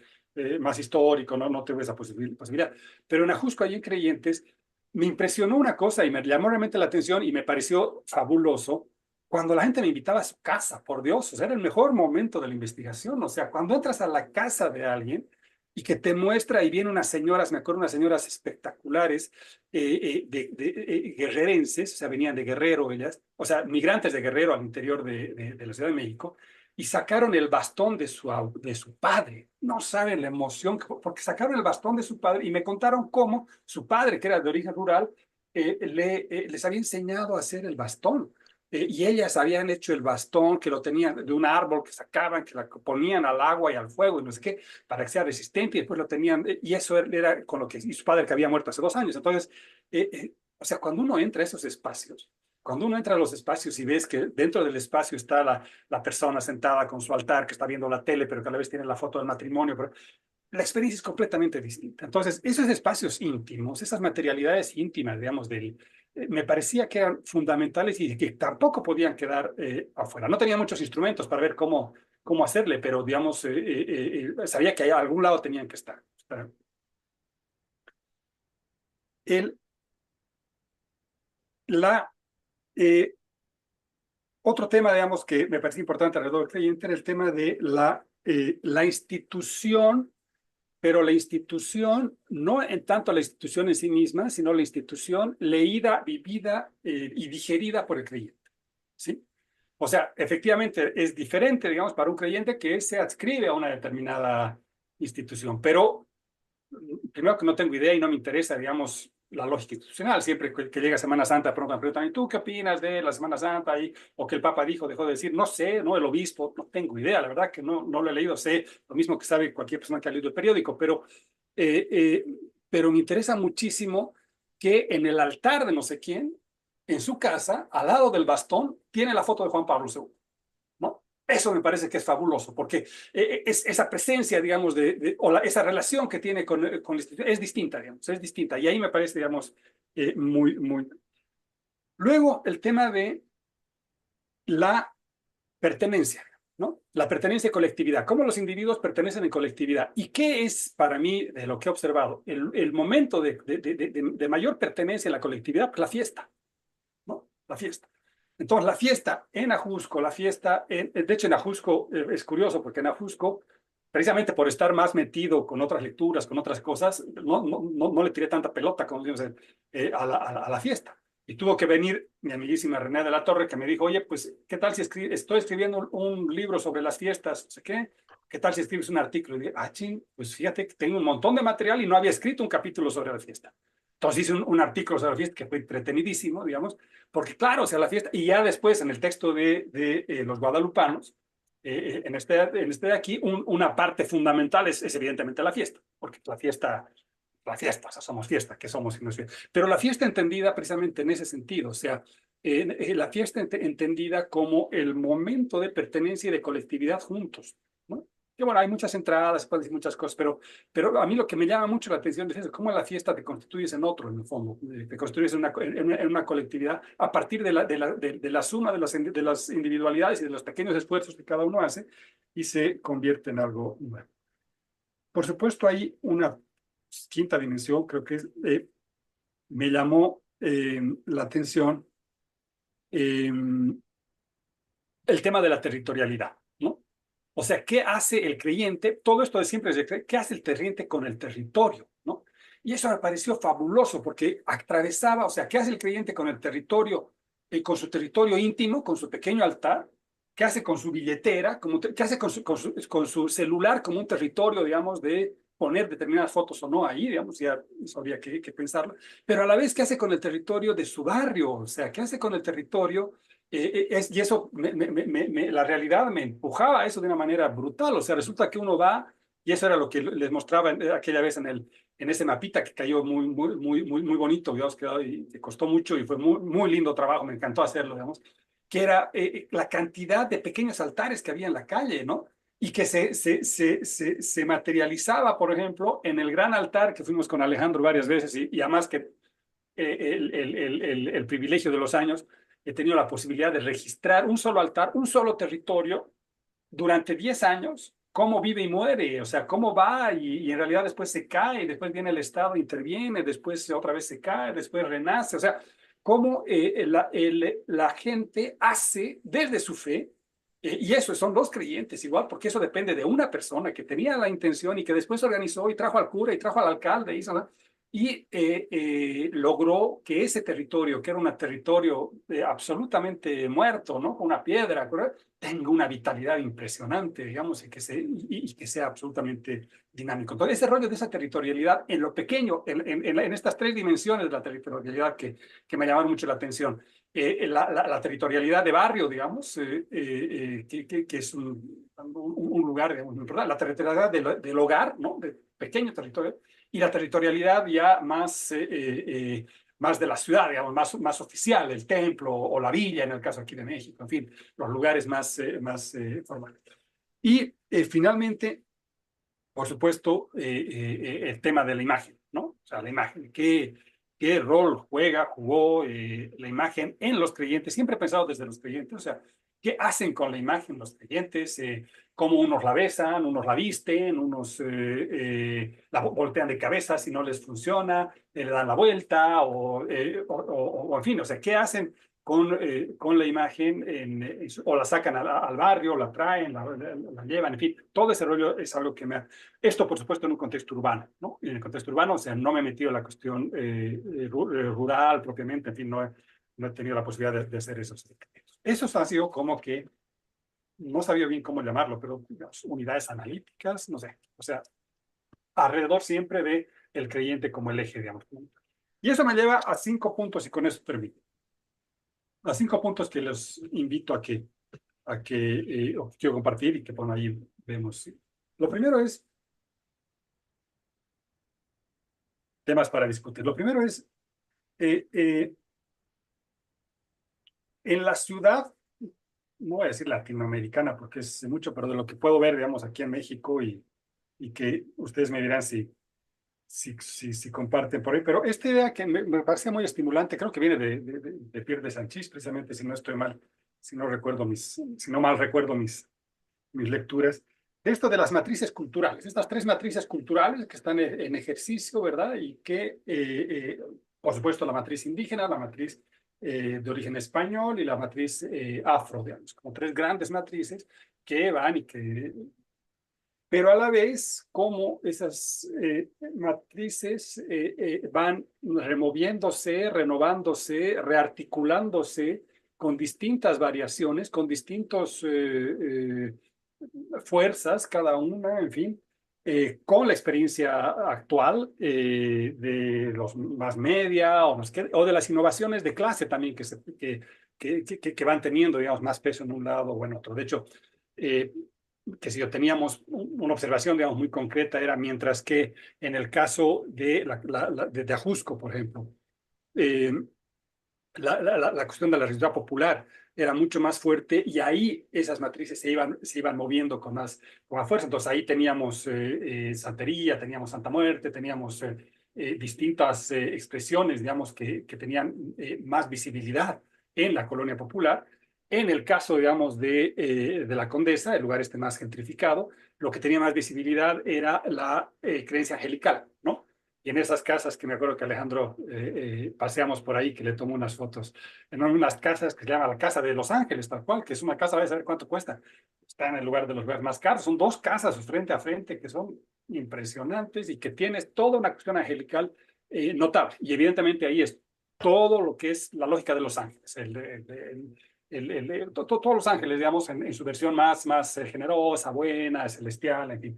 más histórico, no tuve esa posibilidad. Pero en Ajusco, allí en Creyentes, me impresionó una cosa y me llamó realmente la atención y me pareció fabuloso cuando la gente me invitaba a su casa, por Dios, o sea, era el mejor momento de la investigación. O sea, cuando entras a la casa de alguien y que te muestra, y vienen unas señoras, me acuerdo, unas señoras espectaculares, guerrerenses, o sea, venían de Guerrero ellas, o sea, migrantes de Guerrero al interior de la Ciudad de México, y sacaron el bastón de su padre. No saben la emoción, porque sacaron el bastón de su padre y me contaron cómo su padre, que era de origen rural, les había enseñado a hacer el bastón. y ellas habían hecho el bastón que lo tenían de un árbol que sacaban, que la ponían al agua y al fuego y no sé qué, para que sea resistente, y después lo tenían, y eso era con lo que y su padre que había muerto hace 2 años. Entonces, o sea, cuando uno entra a esos espacios, cuando uno entra a los espacios y ves que dentro del espacio está la persona sentada con su altar, que está viendo la tele, pero que a la vez tiene la foto del matrimonio, pero la experiencia es completamente distinta. Entonces, esos espacios íntimos, esas materialidades íntimas, digamos, me parecía que eran fundamentales y que tampoco podían quedar afuera. No tenía muchos instrumentos para ver cómo hacerle, pero, digamos, sabía que a algún lado tenían que estar. El, la, otro tema, digamos, que me parece importante alrededor del creyente era el tema de la institución, pero la institución, no en tanto la institución en sí misma, sino la institución leída, vivida y digerida por el creyente, ¿sí? O sea, efectivamente es diferente, digamos, para un creyente que se adscribe a una determinada institución, pero primero que no tengo idea y no me interesa, digamos, la lógica institucional. Siempre que llega Semana Santa, pronto me preguntan, ¿y tú qué opinas de la Semana Santa? O que el Papa dijo, dejó de decir, no sé, no el obispo, no tengo idea, la verdad que no lo he leído, sé lo mismo que sabe cualquier persona que ha leído el periódico, eh, eh, pero me interesa muchísimo que en el altar de no sé quién, en su casa, al lado del bastón, tiene la foto de Juan Pablo II, ¿no? Eso me parece que es fabuloso, porque es esa presencia, digamos, esa relación que tiene con la institución es distinta, digamos, es distinta. Y ahí me parece, digamos, muy. Luego, el tema de la pertenencia, ¿no? La pertenencia y colectividad. ¿Cómo los individuos pertenecen en colectividad? ¿Y qué es, para mí, de lo que he observado, el momento de mayor pertenencia en la colectividad? Pues la fiesta, ¿no? La fiesta. Entonces, la fiesta en Ajusco, de hecho, en Ajusco es curioso, porque en Ajusco, precisamente por estar más metido con otras lecturas, con otras cosas, no le tiré tanta pelota, como decimos, a la fiesta. Y tuvo que venir mi amiguísima René de la Torre, que me dijo, oye, pues, ¿qué tal si estoy escribiendo un libro sobre las fiestas? No sé qué. ¿Qué tal si escribes un artículo? Y dije, ching, pues fíjate que tengo un montón de material y no había escrito un capítulo sobre la fiesta. Entonces hice un artículo sobre la fiesta que fue entretenidísimo, digamos, porque claro, o sea, la fiesta, y ya después en el texto de los guadalupanos, en este de aquí, una parte fundamental es evidentemente la fiesta, porque la fiesta, o sea, somos fiesta, que somos y no es fiesta. Pero la fiesta entendida precisamente en ese sentido, o sea, la fiesta entendida como el momento de pertenencia y de colectividad juntos, ¿no? Que bueno, hay muchas entradas, se pueden decir muchas cosas, pero a mí lo que me llama mucho la atención es eso, cómo en la fiesta te constituyes en otro, en el fondo, te constituyes en una colectividad a partir de la suma de las individualidades y de los pequeños esfuerzos que cada uno hace y se convierte en algo nuevo. Por supuesto, hay una quinta dimensión, creo que me llamó la atención el tema de la territorialidad, ¿no? O sea, ¿qué hace el creyente? Todo esto de siempre es, ¿qué hace el creyente con el territorio, ¿no? Y eso me pareció fabuloso porque atravesaba, o sea, ¿qué hace el creyente con el territorio, con su territorio íntimo, con su pequeño altar? ¿Qué hace con su billetera? ¿Qué hace con su celular como un territorio, digamos, de poner determinadas fotos o no ahí, digamos, ya eso habría que pensarlo? Pero a la vez, ¿qué hace con el territorio de su barrio? O sea, ¿qué hace con el territorio? Y eso, la realidad me empujaba a eso de una manera brutal. O sea, resulta que uno va, y eso era lo que les mostraba aquella vez en ese mapita que cayó muy bonito, digamos, y que costó mucho y fue muy lindo trabajo, me encantó hacerlo, digamos, que era la cantidad de pequeños altares que había en la calle, ¿no? Y que se materializaba, por ejemplo, en el gran altar que fuimos con Alejandro varias veces, y además que el privilegio de los años, he tenido la posibilidad de registrar un solo altar, un solo territorio, durante 10 años, cómo vive y muere, o sea, cómo va y en realidad después se cae, después viene el Estado, interviene, después otra vez se cae, después renace, o sea, cómo la gente hace desde su fe, y eso son los creyentes igual, porque eso depende de una persona que tenía la intención y que después organizó y trajo al cura y trajo al alcalde, y logró que ese territorio, que era un territorio absolutamente muerto, ¿no? Con una piedra, tenga una vitalidad impresionante, digamos, y que sea absolutamente dinámico. Entonces, ese rollo de esa territorialidad en lo pequeño, en estas tres dimensiones de la territorialidad que me llamaron mucho la atención. La territorialidad de barrio, digamos, que es un lugar, digamos, importante. La territorialidad del hogar, ¿no? De pequeño territorio, y la territorialidad ya más más de la ciudad, digamos, más oficial, el templo o la villa, en el caso aquí de México, en fin, los lugares más formales. Y finalmente, por supuesto, el tema de la imagen, ¿no? O sea, la imagen, ¿qué rol jugó la imagen en los creyentes? Siempre he pensado desde los creyentes, o sea, ¿qué hacen con la imagen los creyentes? ¿Cómo unos la besan, unos la visten, unos la voltean de cabeza si no les funciona, le dan la vuelta, o en fin, o sea, ¿qué hacen con la imagen o la sacan al barrio, la traen, la llevan, en fin, todo ese rollo es algo que me ha... Esto, por supuesto, en un contexto urbano, ¿no? Y en el contexto urbano, o sea, no me he metido en la cuestión rural propiamente, en fin, no he tenido la posibilidad de hacer esos experimentos. Eso ha sido como que, no sabía bien cómo llamarlo, pero digamos, unidades analíticas, no sé, o sea, alrededor siempre de el creyente como el eje, digamos. Y eso me lleva a 5 puntos y con eso termino. A 5 puntos que les invito a que quiero compartir y que por ahí vemos. ¿Sí? Lo primero es temas para discutir. Lo primero es en la ciudad, no voy a decir latinoamericana porque es mucho, pero de lo que puedo ver, digamos, aquí en México y que ustedes me dirán si comparten por ahí, pero esta idea que me parece muy estimulante, creo que viene de Pierre de Sanchis, precisamente, si no estoy mal, si no mal recuerdo mis lecturas, esto de las matrices culturales, estas 3 matrices culturales que están en ejercicio, ¿verdad? Y que, por supuesto, la matriz indígena, la matriz de origen español y la matriz afro, digamos, como 3 grandes matrices que van y que... Pero a la vez, como esas matrices van removiéndose, renovándose, rearticulándose con distintas variaciones, con distintos fuerzas, cada una, en fin, con la experiencia actual de los más media o de las innovaciones de clase también que van teniendo, digamos, más peso en un lado o en otro. De hecho, que si teníamos una observación, digamos, muy concreta, era mientras que en el caso de Ajusco, por ejemplo, la cuestión de la religiosidad popular era mucho más fuerte y ahí esas matrices se iban moviendo con más fuerza. Entonces ahí teníamos santería, teníamos Santa Muerte, teníamos distintas expresiones, digamos, que tenían más visibilidad en la colonia popular. En el caso, digamos, de la Condesa, el lugar este más gentrificado, lo que tenía más visibilidad era la creencia angelical, ¿no? Y en esas casas que me acuerdo que Alejandro paseamos por ahí, que le tomó unas fotos, en unas casas que se llama la Casa de Los Ángeles, tal cual, que es una casa, vais a ver cuánto cuesta. Está en el lugar de los lugares más caros. Son 2 casas frente a frente que son impresionantes y que tienes toda una cuestión angelical notable. Y evidentemente ahí es todo lo que es la lógica de Los Ángeles, todos los ángeles, digamos, en su versión más generosa, buena, celestial, en fin.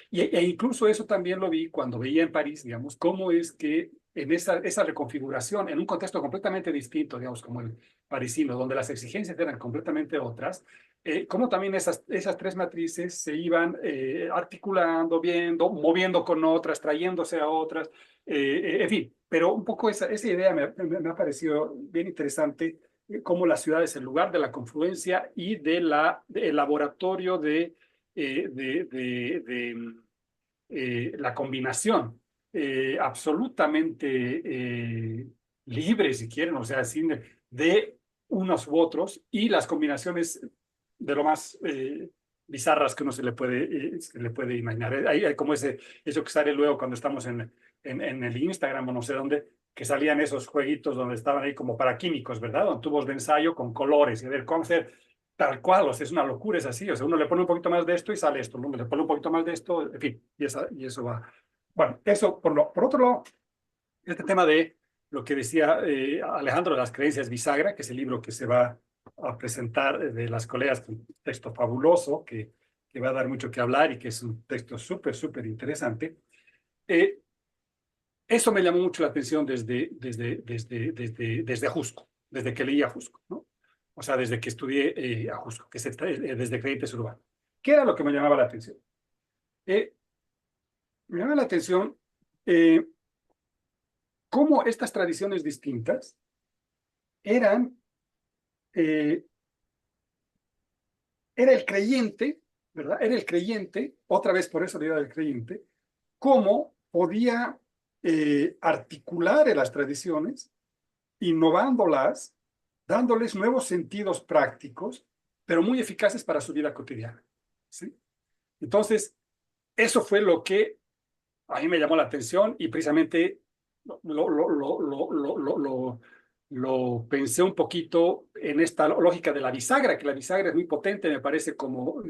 E incluso eso también lo vi cuando veía en París, digamos, cómo es que en esa reconfiguración, en un contexto completamente distinto, digamos, como el parisino, donde las exigencias eran completamente otras, cómo también esas 3 matrices se iban articulando, moviendo con otras, trayéndose a otras, en fin, pero un poco esa idea me ha parecido bien interesante, cómo la ciudad es el lugar de la confluencia y del laboratorio de la combinación absolutamente libre, si quieren, o sea, sin de unos u otros, y las combinaciones de lo más bizarras que uno se le puede imaginar. Hay como eso que sale luego cuando estamos en el Instagram o no sé dónde, que salían esos jueguitos donde estaban ahí como para químicos, ¿verdad? Con tubos de ensayo, con colores, y a ver cómo hacer tal cual, o sea, es una locura, es así, o sea, uno le pone un poquito más de esto y sale esto, uno le pone un poquito más de esto, en fin, y eso va. Bueno, eso por otro lado, este tema de lo que decía Alejandro de las creencias bisagra, que es el libro que se va a presentar de las colegas, un texto fabuloso que va a dar mucho que hablar y que es un texto súper interesante. Eso me llamó mucho la atención desde Ajusco, desde que leí Ajusco, ¿no? O sea, desde que estudié Ajusco, que es desde Creyentes Urbanos. ¿Qué era lo que me llamaba la atención? Me llama la atención cómo estas tradiciones distintas eran, era el creyente, ¿verdad? Era el creyente, otra vez por eso le digo del creyente, cómo podía articular en las tradiciones, innovándolas, dándoles nuevos sentidos prácticos, pero muy eficaces para su vida cotidiana, ¿sí? Entonces, eso fue lo que a mí me llamó la atención y precisamente lo pensé un poquito en esta lógica de la bisagra, que la bisagra es muy potente, me parece como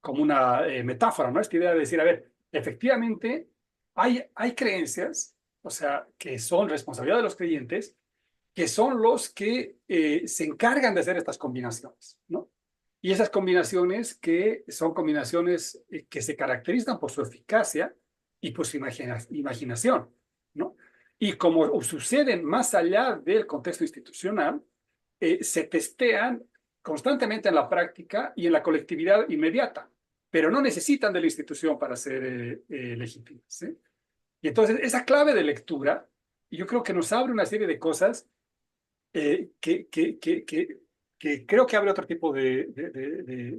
una metáfora, ¿no? Esta idea de decir, a ver, efectivamente hay creencias, o sea, que son responsabilidad de los creyentes, que son los que se encargan de hacer estas combinaciones, ¿no? Y esas combinaciones que son combinaciones que se caracterizan por su eficacia y por su imaginación, ¿no? Y como suceden más allá del contexto institucional, se testean constantemente en la práctica y en la colectividad inmediata, pero no necesitan de la institución para ser legítimas, ¿sí? Y entonces esa clave de lectura, yo creo que nos abre una serie de cosas que creo que abre otro tipo de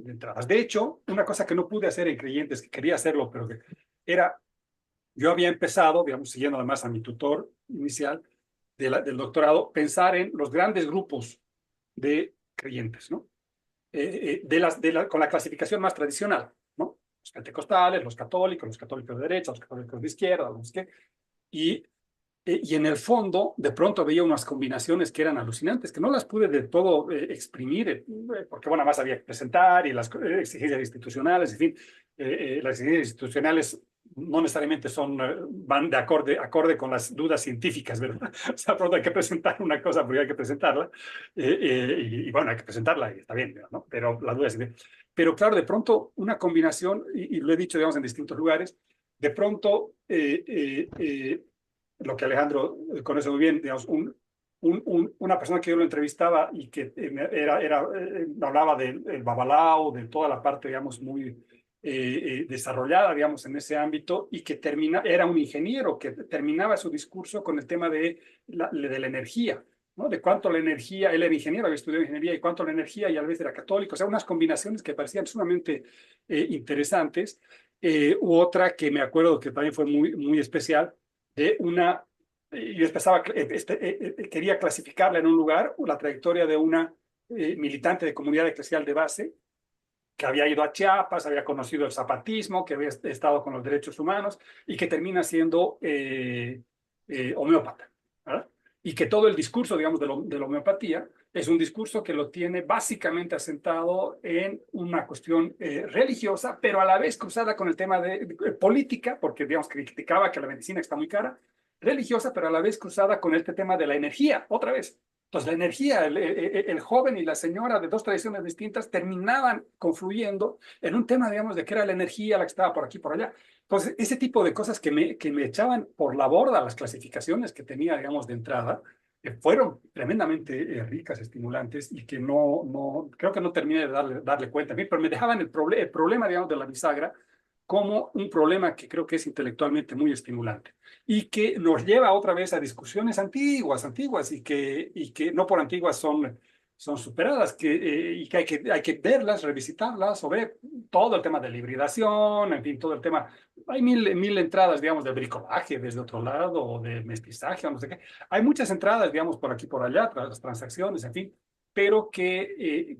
entradas. De hecho, una cosa que no pude hacer en Creyentes, que quería hacerlo, pero que era, yo había empezado, digamos, siguiendo además a mi tutor inicial del doctorado, pensar en los grandes grupos de creyentes, ¿no? Con la clasificación más tradicional, ¿no? Los pentecostales, los católicos de derecha, los católicos de izquierda, los que... Y en el fondo, de pronto veía unas combinaciones que eran alucinantes, que no las pude de todo exprimir, porque bueno, más había que presentar y las exigencias institucionales, en fin, las exigencias institucionales no necesariamente van de acorde con las dudas científicas, ¿verdad? O sea, pronto hay que presentar una cosa porque hay que presentarla, y bueno, hay que presentarla y está bien, ¿no? Pero la duda es... Pero claro, de pronto una combinación, y lo he dicho, digamos, en distintos lugares, de pronto... lo que Alejandro conoce muy bien, digamos, una persona que yo lo entrevistaba y que hablaba del Babalao, de toda la parte, digamos, muy desarrollada, digamos, en ese ámbito, y que era un ingeniero que terminaba su discurso con el tema de la energía, ¿no? De cuánto la energía, él era ingeniero, había estudiado ingeniería, y cuánto la energía, y a la vez era católico, o sea, unas combinaciones que parecían sumamente interesantes. U otra que me acuerdo que también fue muy especial, de yo quería clasificarla en un lugar, la trayectoria de una militante de comunidad eclesial de base, que había ido a Chiapas, había conocido el zapatismo, que había estado con los derechos humanos y que termina siendo homeópata, ¿verdad? Y que todo el discurso, digamos, de la homeopatía es un discurso que lo tiene básicamente asentado en una cuestión religiosa, pero a la vez cruzada con el tema de política, porque, digamos, criticaba que la medicina está muy cara, religiosa, pero a la vez cruzada con este tema de la energía, otra vez. Entonces, la energía, el joven y la señora de dos tradiciones distintas terminaban confluyendo en un tema, digamos, de que era la energía la que estaba por aquí, por allá. Entonces, ese tipo de cosas que me echaban por la borda las clasificaciones que tenía, digamos, de entrada, fueron tremendamente ricas, estimulantes, y que creo que no terminé de darle cuenta a mí, pero me dejaban el problema, digamos, de la bisagra como un problema que creo que es intelectualmente muy estimulante y que nos lleva otra vez a discusiones antiguas, y que no por antiguas son superadas, y que hay que verlas, revisitarlas, o ver todo el tema de la hibridación, en fin, todo el tema. Hay mil entradas, digamos, de bricolaje desde otro lado, o de mestizaje, o no sé qué. Hay muchas entradas, digamos, por aquí, por allá, las transacciones, en fin, pero que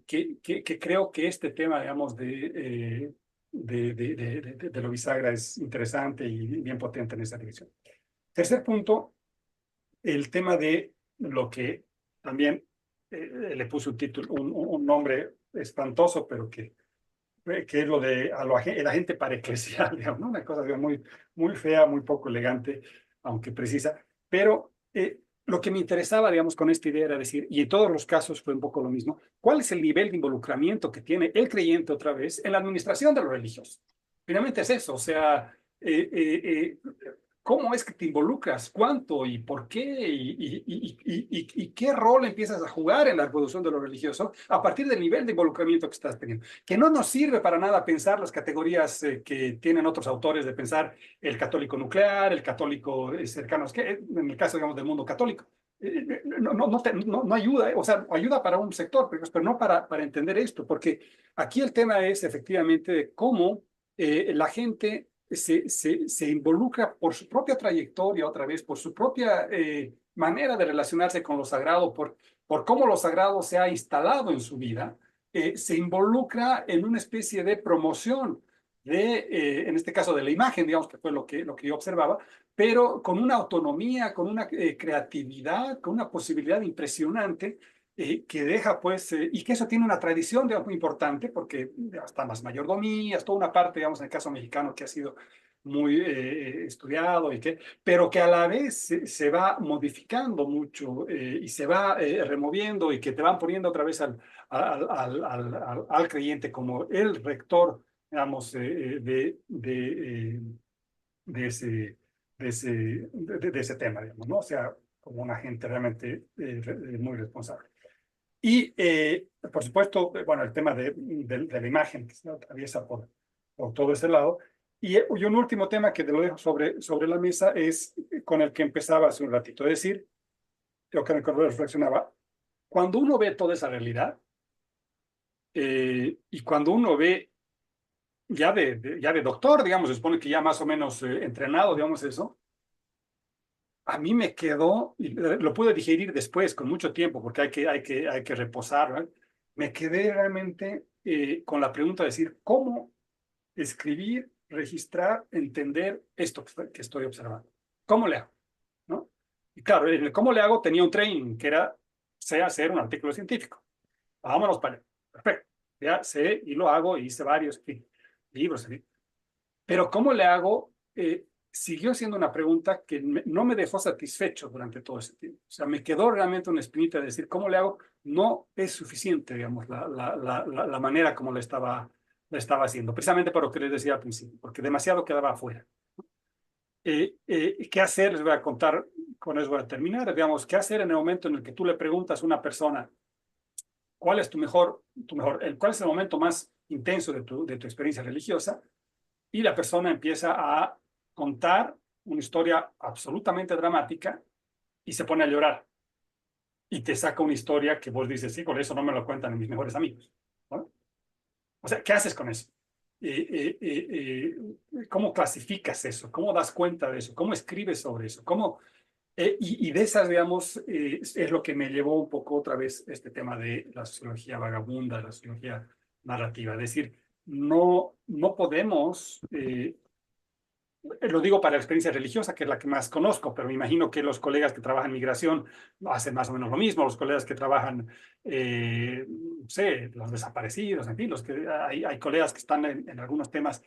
creo que este tema, digamos, de lo bisagra es interesante y bien potente en esa dirección. Tercer punto, el tema de lo que también le puse un título, un nombre espantoso, pero que es lo de el agente paraeclesial, digamos, ¿no? Una cosa digamos, muy fea, muy poco elegante, aunque precisa, pero lo que me interesaba, digamos, con esta idea era decir, y en todos los casos fue un poco lo mismo, ¿cuál es el nivel de involucramiento que tiene el creyente otra vez en la administración de los religiosos? Finalmente es eso, o sea, ¿cómo es que te involucras? ¿Cuánto? ¿Y por qué? ¿Y qué rol empiezas a jugar en la reproducción de lo religioso a partir del nivel de involucramiento que estás teniendo? Que no nos sirve para nada pensar las categorías que tienen otros autores de pensar el católico nuclear, el católico cercano, en el caso, digamos, del mundo católico. No ayuda, o sea, ayuda para un sector, pero no para entender esto, porque aquí el tema es efectivamente de cómo la gente se involucra por su propia trayectoria, otra vez, por su propia manera de relacionarse con lo sagrado, por cómo lo sagrado se ha instalado en su vida, se involucra en una especie de promoción en este caso de la imagen, digamos que fue lo que yo observaba, pero con una autonomía, con una creatividad, con una posibilidad impresionante que deja pues, y que eso tiene una tradición, digamos, muy importante, porque están las mayordomías, toda una parte, digamos, en el caso mexicano que ha sido muy estudiado, pero que a la vez se va modificando mucho y se va removiendo y que te van poniendo otra vez al creyente como el rector, digamos, de ese tema, digamos, ¿no? O sea, como una gente realmente muy responsable. Y, por supuesto, bueno, el tema de la imagen que se atraviesa por todo ese lado. Y un último tema que te lo dejo sobre la mesa es con el que empezaba hace un ratito. Es decir, yo que reflexionaba, cuando uno ve toda esa realidad y cuando uno ve ya de doctor, digamos, se supone que ya más o menos entrenado, digamos eso, a mí me quedó, y lo pude digerir después, con mucho tiempo, porque hay que reposar, ¿verdad? Me quedé realmente con la pregunta de decir, ¿cómo escribir, registrar, entender esto que estoy observando? ¿Cómo le hago? ¿No? Y claro, en el cómo le hago tenía un training que era, sé hacer un artículo científico. Vámonos para allá. Perfecto. Ya sé y lo hago, y hice varios libros. Pero ¿cómo le hago? Siguió siendo una pregunta que no me dejó satisfecho durante todo ese tiempo. O sea, me quedó realmente una espinita de decir, ¿cómo le hago? No es suficiente, digamos, la manera como la estaba haciendo, precisamente por lo que les decía al principio, porque demasiado quedaba afuera. ¿Qué hacer? Les voy a contar, con eso voy a terminar, digamos, ¿qué hacer en el momento en el que tú le preguntas a una persona cuál es cuál es el momento más intenso de tu experiencia religiosa? Y la persona empieza a contar una historia absolutamente dramática y se pone a llorar. Y te saca una historia que vos dices, sí, con eso no me lo cuentan mis mejores amigos, ¿no? O sea, ¿qué haces con eso? ¿Cómo clasificas eso? ¿Cómo das cuenta de eso? ¿Cómo escribes sobre eso? Y de esas, digamos, es lo que me llevó un poco otra vez este tema de la sociología vagabunda, la sociología narrativa. Es decir, no podemos lo digo para la experiencia religiosa, que es la que más conozco, pero me imagino que los colegas que trabajan en migración hacen más o menos lo mismo, los colegas que trabajan, no sé, los desaparecidos, en fin, hay colegas que están en algunos temas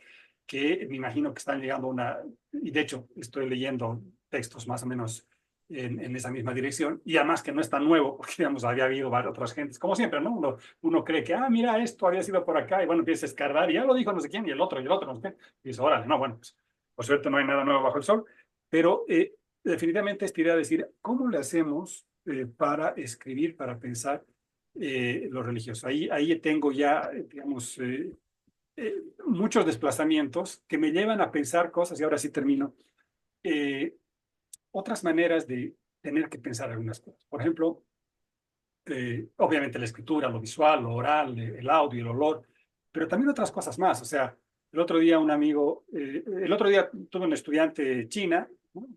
que me imagino que están llegando a y de hecho estoy leyendo textos más o menos en esa misma dirección, y además que no es tan nuevo, porque digamos, había habido varias otras gentes, como siempre, ¿no? Uno cree que, mira, esto había sido por acá, y bueno, empieza a escarbar, y ya lo dijo no sé quién, y el otro, no sé qué, y dice, órale, no, bueno, pues por suerte no hay nada nuevo bajo el sol, pero definitivamente esta idea de decir, ¿cómo le hacemos para escribir, para pensar lo religioso? Ahí tengo ya, digamos, muchos desplazamientos que me llevan a pensar cosas, y ahora sí termino, otras maneras de tener que pensar algunas cosas. Por ejemplo, obviamente la escritura, lo visual, lo oral, el audio, el olor, pero también otras cosas más. O sea, el otro día tuve un estudiante china, ¿no?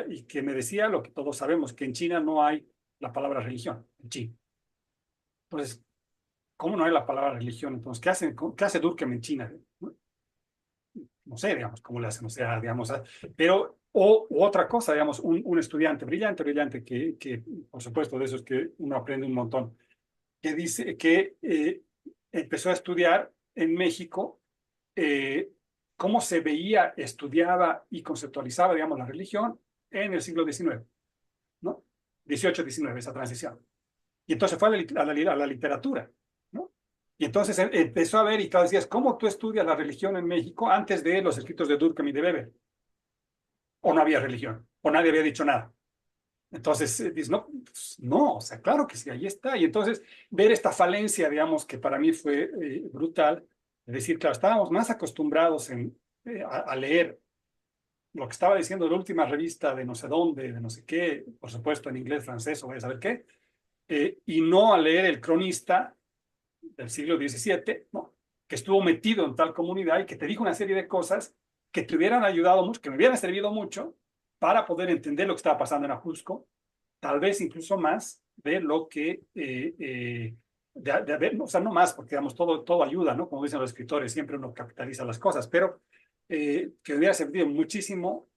Y que me decía lo que todos sabemos, que en China no hay la palabra religión, en China. Entonces, ¿cómo no hay la palabra religión? Entonces, ¿qué hace Durkheim en China? No sé, digamos, cómo le hacen, o sea, digamos, pero, o otra cosa, digamos, un estudiante brillante, que por supuesto de eso es que uno aprende un montón, que dice que empezó a estudiar en México cómo se veía, estudiaba y conceptualizaba, digamos, la religión en el siglo XIX, ¿no? 18-19, esa transición. Y entonces fue a la literatura, ¿no? Y entonces empezó a ver, y claro, decías, ¿cómo tú estudias la religión en México antes de los escritos de Durkheim y de Weber? O no había religión, o nadie había dicho nada. Entonces, dices, no, pues, no, o sea, claro que sí, ahí está. Y entonces, ver esta falencia, digamos, que para mí fue brutal, es decir, claro, estábamos más acostumbrados a leer lo que estaba diciendo la última revista de no sé dónde, de no sé qué, por supuesto en inglés, francés o voy a saber qué, y no a leer el cronista del siglo XVII, ¿no? Que estuvo metido en tal comunidad y que te dijo una serie de cosas que te hubieran ayudado mucho, que me hubieran servido mucho para poder entender lo que estaba pasando en Ajusco, tal vez incluso más de lo que, o sea, no más, porque digamos, todo ayuda, ¿no? Como dicen los escritores, siempre uno capitaliza las cosas, pero que hubiera servido muchísimo,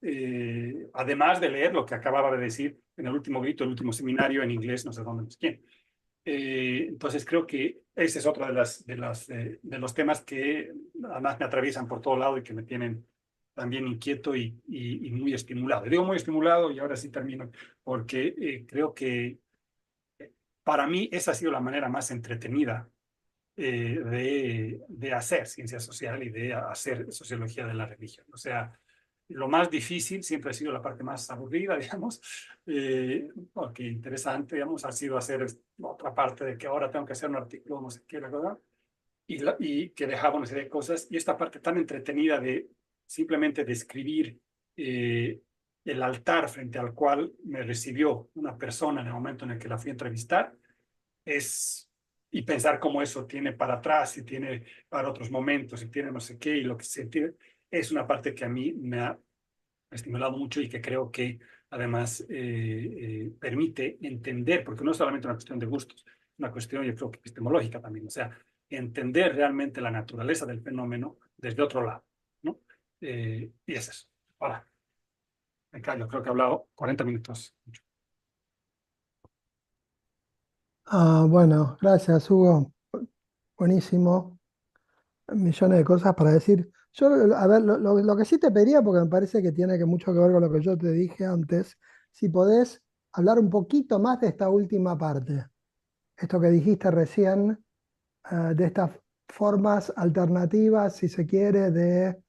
además de leer lo que acababa de decir en el último grito, el último seminario en inglés, no sé dónde, no sé quién. Entonces creo que ese es otro de los temas que además me atraviesan por todo lado y que me tienen también inquieto y muy estimulado. Digo muy estimulado y ahora sí termino, porque creo que para mí esa ha sido la manera más entretenida de hacer ciencia social y de hacer sociología de la religión. O sea, lo más difícil siempre ha sido la parte más aburrida, digamos, porque interesante, digamos, ha sido hacer otra parte de que ahora tengo que hacer un artículo, no sé qué, la verdad, y que dejaba una serie de cosas, y esta parte tan entretenida de simplemente describir el altar frente al cual me recibió una persona en el momento en el que la fui a entrevistar, y pensar cómo eso tiene para atrás y tiene para otros momentos y tiene no sé qué y lo que se tiene, es una parte que a mí me ha estimulado mucho y que creo que además permite entender, porque no es solamente una cuestión de gustos, es una cuestión yo creo que epistemológica también, o sea, entender realmente la naturaleza del fenómeno desde otro lado, ¿no? Y es eso. Ahora, me callo, creo que he hablado 40 minutos. Bueno, gracias, Hugo. Buenísimo. Millones de cosas para decir. Yo, a ver, lo que sí te pediría, porque me parece que tiene mucho que ver con lo que yo te dije antes, si podés hablar un poquito más de esta última parte. Esto que dijiste recién, de estas formas alternativas, si se quiere, de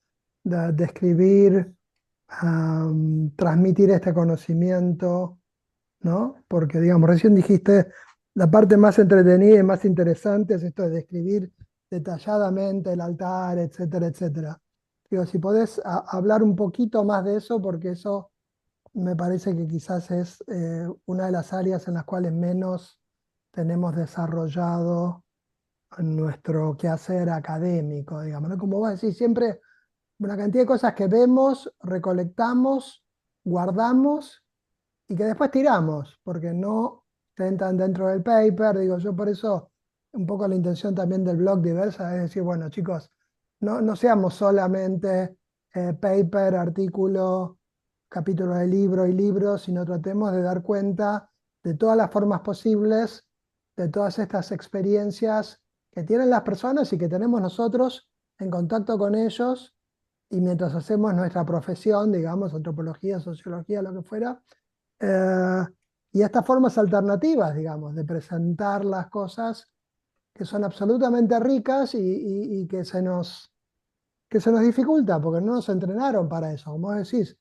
escribir, transmitir este conocimiento, ¿no? Porque, digamos, recién dijiste, la parte más entretenida y más interesante es esto de describir detalladamente el altar, etcétera, etcétera. Digo, si podés hablar un poquito más de eso, porque eso me parece que quizás es una de las áreas en las cuales menos tenemos desarrollado nuestro quehacer académico, digamos, ¿no? Como vos decís, siempre una cantidad de cosas que vemos, recolectamos, guardamos y que después tiramos, porque no entran dentro del paper. Digo, yo por eso, un poco la intención también del blog Diversa es decir, bueno, chicos, no seamos solamente paper, artículo, capítulo de libro y libro, sino tratemos de dar cuenta de todas las formas posibles, de todas estas experiencias que tienen las personas y que tenemos nosotros en contacto con ellos, y mientras hacemos nuestra profesión, digamos, antropología, sociología, lo que fuera, eh, y estas formas alternativas, digamos, de presentar las cosas que son absolutamente ricas y que se nos dificulta, porque no nos entrenaron para eso. Como vos decís,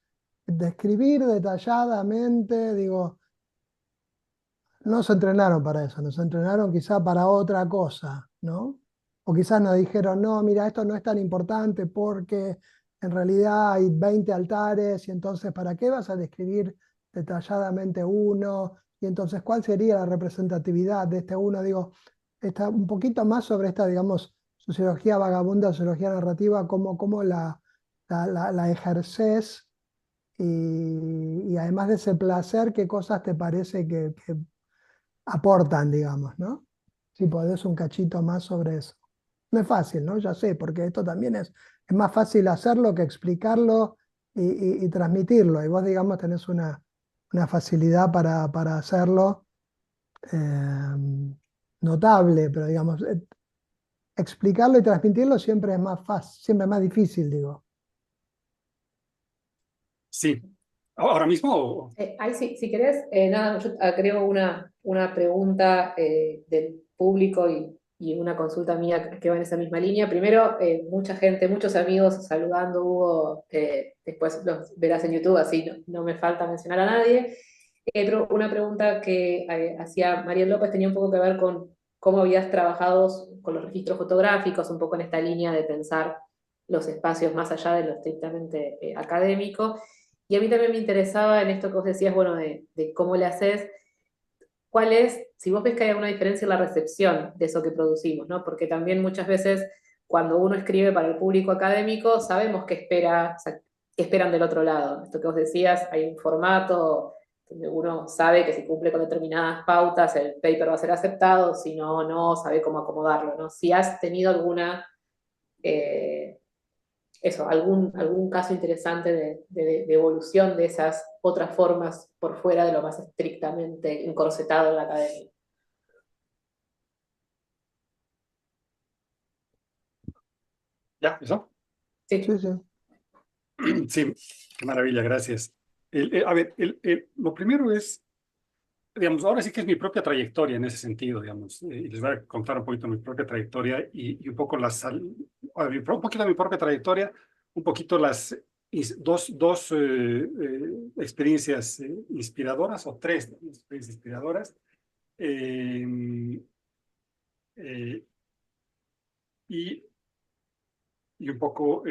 describir detalladamente, digo, no nos entrenaron para eso, nos entrenaron quizá para otra cosa, ¿no? O quizás nos dijeron, no, mira, esto no es tan importante porque en realidad hay 20 altares y entonces, ¿para qué vas a describir detalladamente uno? Y entonces, ¿cuál sería la representatividad de este uno? Digo, está un poquito más sobre esta, digamos, sociología vagabunda, sociología narrativa, cómo la ejerces y además de ese placer, ¿qué cosas te parece que aportan, digamos, ¿no? Si podés un cachito más sobre eso. No es fácil, ¿no? Ya sé, porque esto también es más fácil hacerlo que explicarlo y transmitirlo. Y vos, digamos, tenés una facilidad para hacerlo notable, pero digamos, explicarlo y transmitirlo siempre es más fácil, siempre es más difícil, digo. Sí, ¿Ahora mismo? O... Ahí sí, si querés, nada, yo agrego una pregunta del público y una consulta mía que va en esa misma línea. Primero, mucha gente, muchos amigos saludando, Hugo, después los verás en YouTube, así no me falta mencionar a nadie. Pero una pregunta que hacía Mariel López tenía un poco que ver con cómo habías trabajado con los registros fotográficos, un poco en esta línea de pensar los espacios más allá de lo estrictamente académico. Y a mí también me interesaba en esto que vos decías, bueno, de cómo le haces, cuál es, si vos ves que hay alguna diferencia en la recepción de eso que producimos, ¿no? Porque también muchas veces cuando uno escribe para el público académico, sabemos qué espera, o sea, qué esperan del otro lado. Esto que vos decías, hay un formato donde uno sabe que si cumple con determinadas pautas, el paper va a ser aceptado, si no, no, sabe cómo acomodarlo, ¿no? Si has tenido alguna... eso, algún caso interesante de evolución de esas otras formas por fuera de lo más estrictamente encorsetado en la academia. ¿Ya? ¿Eso? Sí. Sí, sí. Sí, qué maravilla, gracias. A ver, lo primero es, digamos, ahora sí que es mi propia trayectoria en ese sentido, digamos, y les voy a contar un poquito mi propia trayectoria y un poco un poquito mi propia trayectoria, un poquito las dos experiencias inspiradoras, o tres experiencias inspiradoras, eh, eh, y, y un poco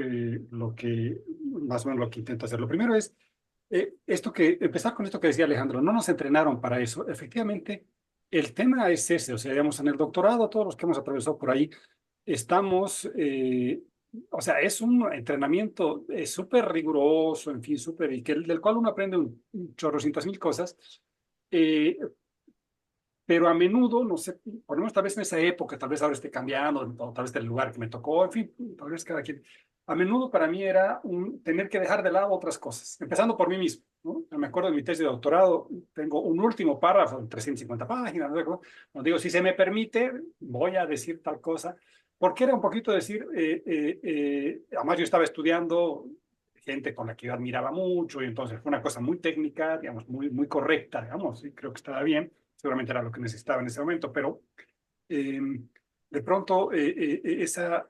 más o menos lo que intento hacer. Lo primero es empezar con esto que decía Alejandro, no nos entrenaron para eso. Efectivamente, el tema es ese, o sea, digamos, en el doctorado, todos los que hemos atravesado por ahí, estamos, o sea, es un entrenamiento súper riguroso, en fin, súper, y del cual uno aprende un chorrocientas mil cosas, eh, pero a menudo, no sé, por lo menos tal vez en esa época, tal vez ahora esté cambiando, o tal vez del lugar que me tocó, en fin, tal vez cada quien. A menudo para mí era tener que dejar de lado otras cosas, empezando por mí mismo, ¿no? Me acuerdo de mi tesis de doctorado, tengo un último párrafo de 350 páginas, ¿no? Donde digo, si se me permite, voy a decir tal cosa, porque era un poquito decir, además yo estaba estudiando gente con la que yo admiraba mucho, y entonces fue una cosa muy técnica, digamos, muy correcta, digamos, y creo que estaba bien, seguramente era lo que necesitaba en ese momento, pero eh, de pronto esa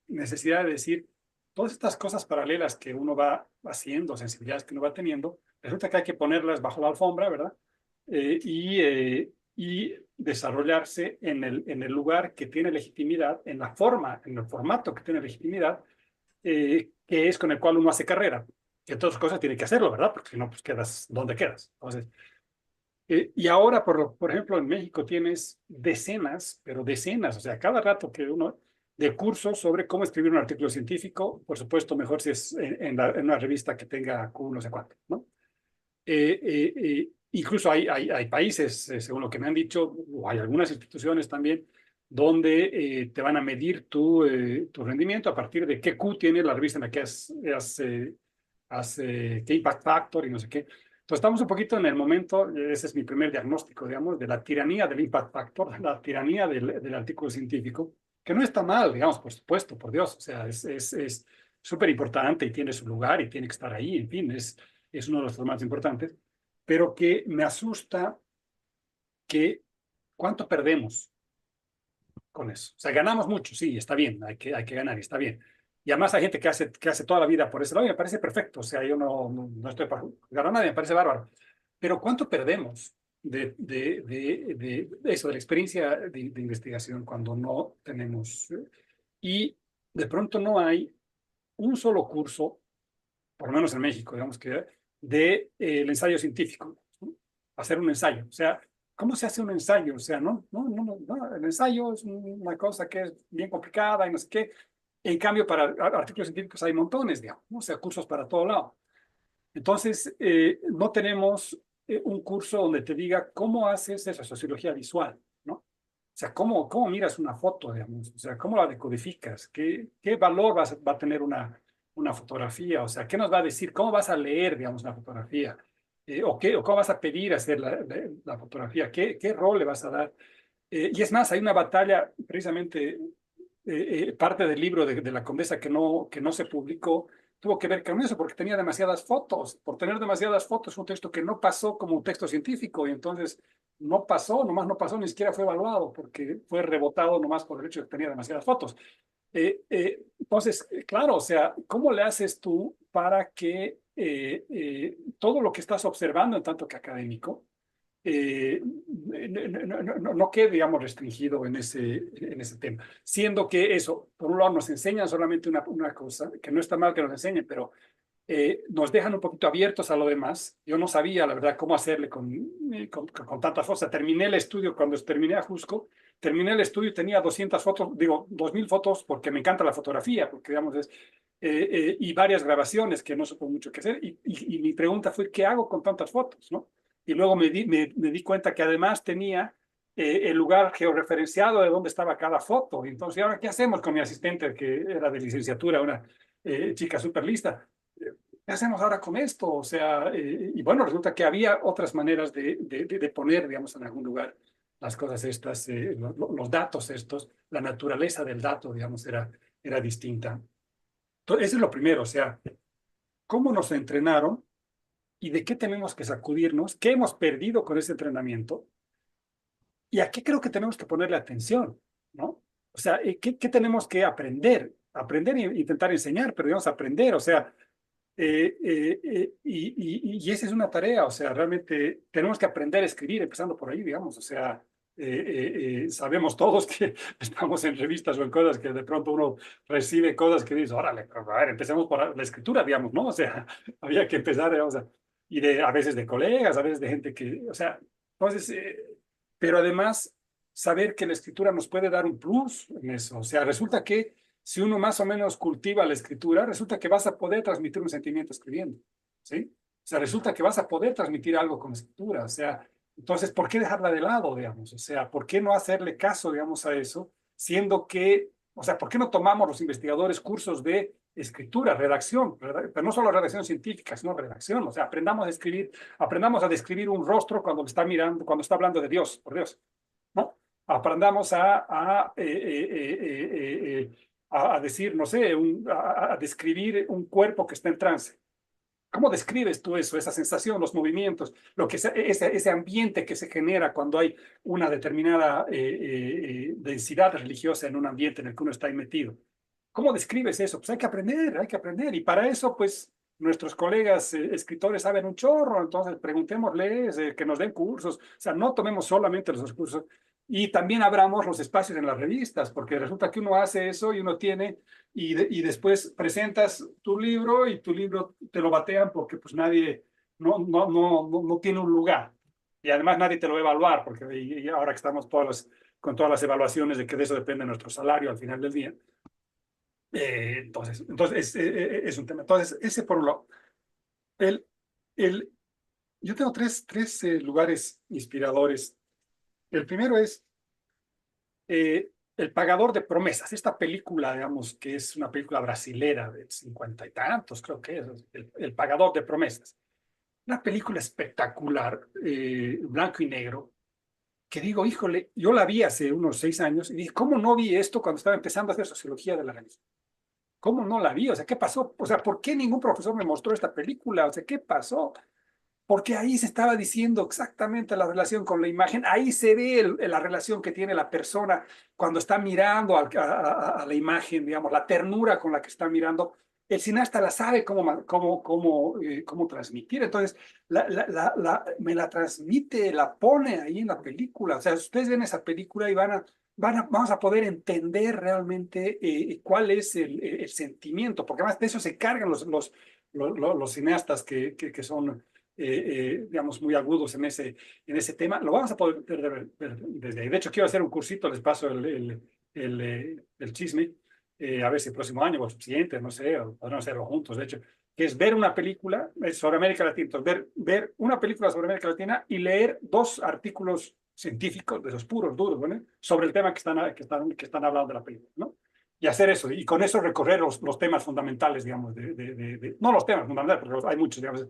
necesidad de decir, todas estas cosas paralelas que uno va haciendo, sensibilidades que uno va teniendo, resulta que hay que ponerlas bajo la alfombra, ¿verdad? Y desarrollarse en el lugar que tiene legitimidad, en la forma, en el formato que tiene legitimidad, que es con el cual uno hace carrera. Que todas cosas tiene que hacerlo, ¿verdad? Porque si no, pues quedas donde quedas. Entonces, y ahora, por ejemplo, en México tienes decenas, pero decenas, o sea, cada rato que uno, de cursos sobre cómo escribir un artículo científico, por supuesto, mejor si es en una revista que tenga Q no sé cuánto, ¿no? Incluso hay países, según lo que me han dicho, o hay algunas instituciones también, donde te van a medir tu rendimiento a partir de qué Q tiene la revista en la que qué impact factor y no sé qué. Entonces estamos un poquito en el momento, ese es mi primer diagnóstico, digamos, de la tiranía del impact factor, la tiranía del artículo científico, que no está mal, digamos, por supuesto, por Dios, o sea, es súper importante y tiene su lugar y tiene que estar ahí, en fin, es uno de los más importantes, pero que me asusta que cuánto perdemos con eso. O sea, ganamos mucho, sí, está bien, hay que ganar y está bien. Y además hay gente que hace toda la vida por ese lado y me parece perfecto. O sea, yo no estoy para ganar a nadie, me parece bárbaro. Pero ¿cuánto perdemos de eso, de la experiencia de investigación cuando no tenemos? Y de pronto no hay un solo curso, por lo menos en México, digamos que, el ensayo científico, ¿no? Hacer un ensayo. O sea, ¿cómo se hace un ensayo? O sea, el ensayo es una cosa que es bien complicada y no sé qué. En cambio, para artículos científicos hay montones, digamos, ¿no? O sea, cursos para todo lado. Entonces, no tenemos un curso donde te diga cómo haces esa sociología visual, ¿no? O sea, cómo miras una foto, digamos, o sea, cómo la decodificas, qué valor va a tener una fotografía, o sea, qué nos va a decir, cómo vas a leer, digamos, una fotografía, o cómo vas a pedir hacer la fotografía, qué rol le vas a dar. Y es más, hay una batalla, precisamente, parte del libro de la Condesa que no se publicó, tuvo que ver con eso, porque tenía demasiadas fotos. Por tener demasiadas fotos, es un texto que no pasó como un texto científico, y entonces no pasó, nomás no pasó, ni siquiera fue evaluado, porque fue rebotado nomás por el hecho de que tenía demasiadas fotos. Entonces, claro, o sea, ¿cómo le haces tú para que todo lo que estás observando en tanto que académico no quede, digamos, restringido en ese tema? Siendo que eso, por un lado, nos enseñan solamente una cosa, que no está mal que nos enseñen, pero nos dejan un poquito abiertos a lo demás. Yo no sabía, la verdad, cómo hacerle con tantas fotos. Terminé el estudio, cuando terminé a Jusco, terminé el estudio y tenía 200 fotos, digo, 2000 fotos, porque me encanta la fotografía, porque digamos y varias grabaciones que no supo mucho qué hacer. Y mi pregunta fue, ¿qué hago con tantas fotos? ¿No? Y luego me di cuenta que además tenía el lugar georreferenciado de dónde estaba cada foto. Y entonces, ¿ahora qué hacemos con mi asistente, que era de licenciatura, una chica súper lista? ¿Qué hacemos ahora con esto? O sea, y bueno, resulta que había otras maneras de poner, digamos, en algún lugar las cosas estas, los datos estos, la naturaleza del dato, digamos, era distinta. Entonces, eso es lo primero, o sea, ¿cómo nos entrenaron y de qué tenemos que sacudirnos? ¿Qué hemos perdido con ese entrenamiento? ¿Y a qué creo que tenemos que ponerle atención? ¿No? O sea, ¿qué tenemos que aprender? Aprender e intentar enseñar, pero digamos aprender, o sea, y esa es una tarea, o sea, realmente tenemos que aprender a escribir, empezando por ahí, digamos, o sea, sabemos todos que estamos en revistas o en cosas que de pronto uno recibe cosas que dice, órale, a ver, empecemos por la escritura, digamos, ¿no? O sea, había que empezar, digamos, y a veces de colegas, a veces de gente que, o sea, entonces, pero además saber que la escritura nos puede dar un plus en eso, o sea, resulta que si uno más o menos cultiva la escritura, resulta que vas a poder transmitir un sentimiento escribiendo, ¿sí? O sea, resulta que vas a poder transmitir algo con escritura, o sea, entonces, ¿por qué dejarla de lado, digamos? O sea, ¿por qué no hacerle caso, digamos, a eso, siendo que, o sea, ¿por qué no tomamos los investigadores cursos de escritura, redacción, pero no solo redacción científica, sino redacción? O sea, aprendamos a escribir, aprendamos a describir un rostro cuando está mirando, cuando está hablando de Dios, por Dios, ¿no? Aprendamos a decir, no sé, a describir un cuerpo que está en trance. ¿Cómo describes tú eso, esa sensación, los movimientos, lo que ese ambiente que se genera cuando hay una determinada densidad religiosa en un ambiente en el que uno está ahí metido? ¿Cómo describes eso? Pues hay que aprender, hay que aprender. Y para eso, pues, nuestros colegas escritores saben un chorro, entonces preguntémosles que nos den cursos. O sea, no tomemos solamente los cursos y también abramos los espacios en las revistas, porque resulta que uno hace eso y uno tiene, y después presentas tu libro y tu libro te lo batean porque pues nadie, no tiene un lugar. Y además nadie te lo va a evaluar, porque y ahora que estamos con todas las evaluaciones de que de eso depende nuestro salario al final del día. Entonces es un tema. Entonces, ese por un lado. El, yo tengo tres lugares inspiradores. El primero es El pagador de promesas. Esta película, digamos, que es una película brasilera de 50 y tantos, creo que es. El pagador de promesas. Una película espectacular, blanco y negro, que digo, híjole, yo la vi hace unos 6 años y dije, ¿cómo no vi esto cuando estaba empezando a hacer sociología de la religión? ¿Cómo no la vi? O sea, ¿qué pasó? O sea, ¿por qué ningún profesor me mostró esta película? O sea, ¿qué pasó? Porque ahí se estaba diciendo exactamente la relación con la imagen. Ahí se ve la relación que tiene la persona cuando está mirando a la imagen, digamos, la ternura con la que está mirando. El cineasta la sabe cómo transmitir. Entonces, me la transmite, la pone ahí en la película. O sea, ustedes ven esa película y vamos a poder entender realmente cuál es el sentimiento, porque además de eso se cargan los cineastas que son, digamos, muy agudos en ese tema. Lo vamos a poder ver desde ahí. De hecho, quiero hacer un cursito, les paso el chisme, a ver si el próximo año o el siguiente, no sé, o podremos hacerlo juntos, de hecho, que es ver una película sobre América Latina. Entonces, ver una película sobre América Latina y leer 2 artículos científicos, de esos puros, duros, ¿no? Sobre el tema que están hablando de la película, ¿no? Y hacer eso, y con eso recorrer los temas fundamentales, digamos, no los temas fundamentales, porque hay muchos, digamos,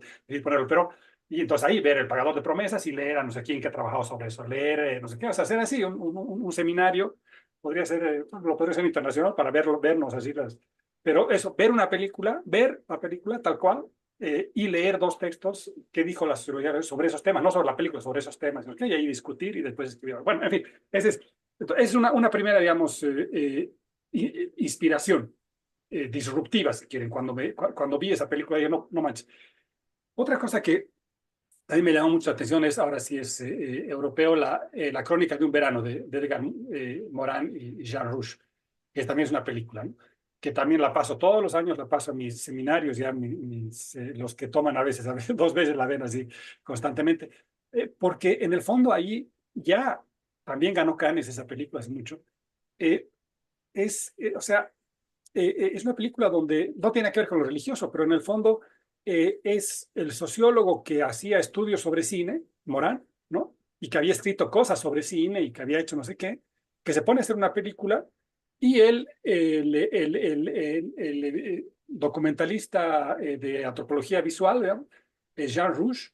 pero, y entonces ahí ver El pagador de promesas y leer a no sé quién que ha trabajado sobre eso, leer no sé qué, o sea, hacer así un seminario, lo podría ser internacional para vernos así Pero eso, ver la película tal cual, y leer 2 textos que dijo la sociología sobre esos temas, no sobre la película, sobre esos temas, ¿okay? Y ahí discutir y después escribir. Bueno, en fin, esa es una primera, digamos, inspiración disruptiva, si quieren. Cuando vi esa película, dije, no manches. Otra cosa que a mí me llamó mucho la atención es, ahora sí es europeo, la crónica de un verano de Edgar Morin y Jean Rouch, que también es una película, ¿no? Que también la paso todos los años, la paso a mis seminarios, ya los que toman a veces 2 veces la ven así constantemente, porque en el fondo ahí ya también ganó Cannes esa película hace mucho. O sea, es una película donde no tiene que ver con lo religioso, pero en el fondo es el sociólogo que hacía estudios sobre cine, Morán, ¿no? Y que había escrito cosas sobre cine y que había hecho no sé qué, que se pone a hacer una película y el documentalista de antropología visual, ¿no? Jean Rouch,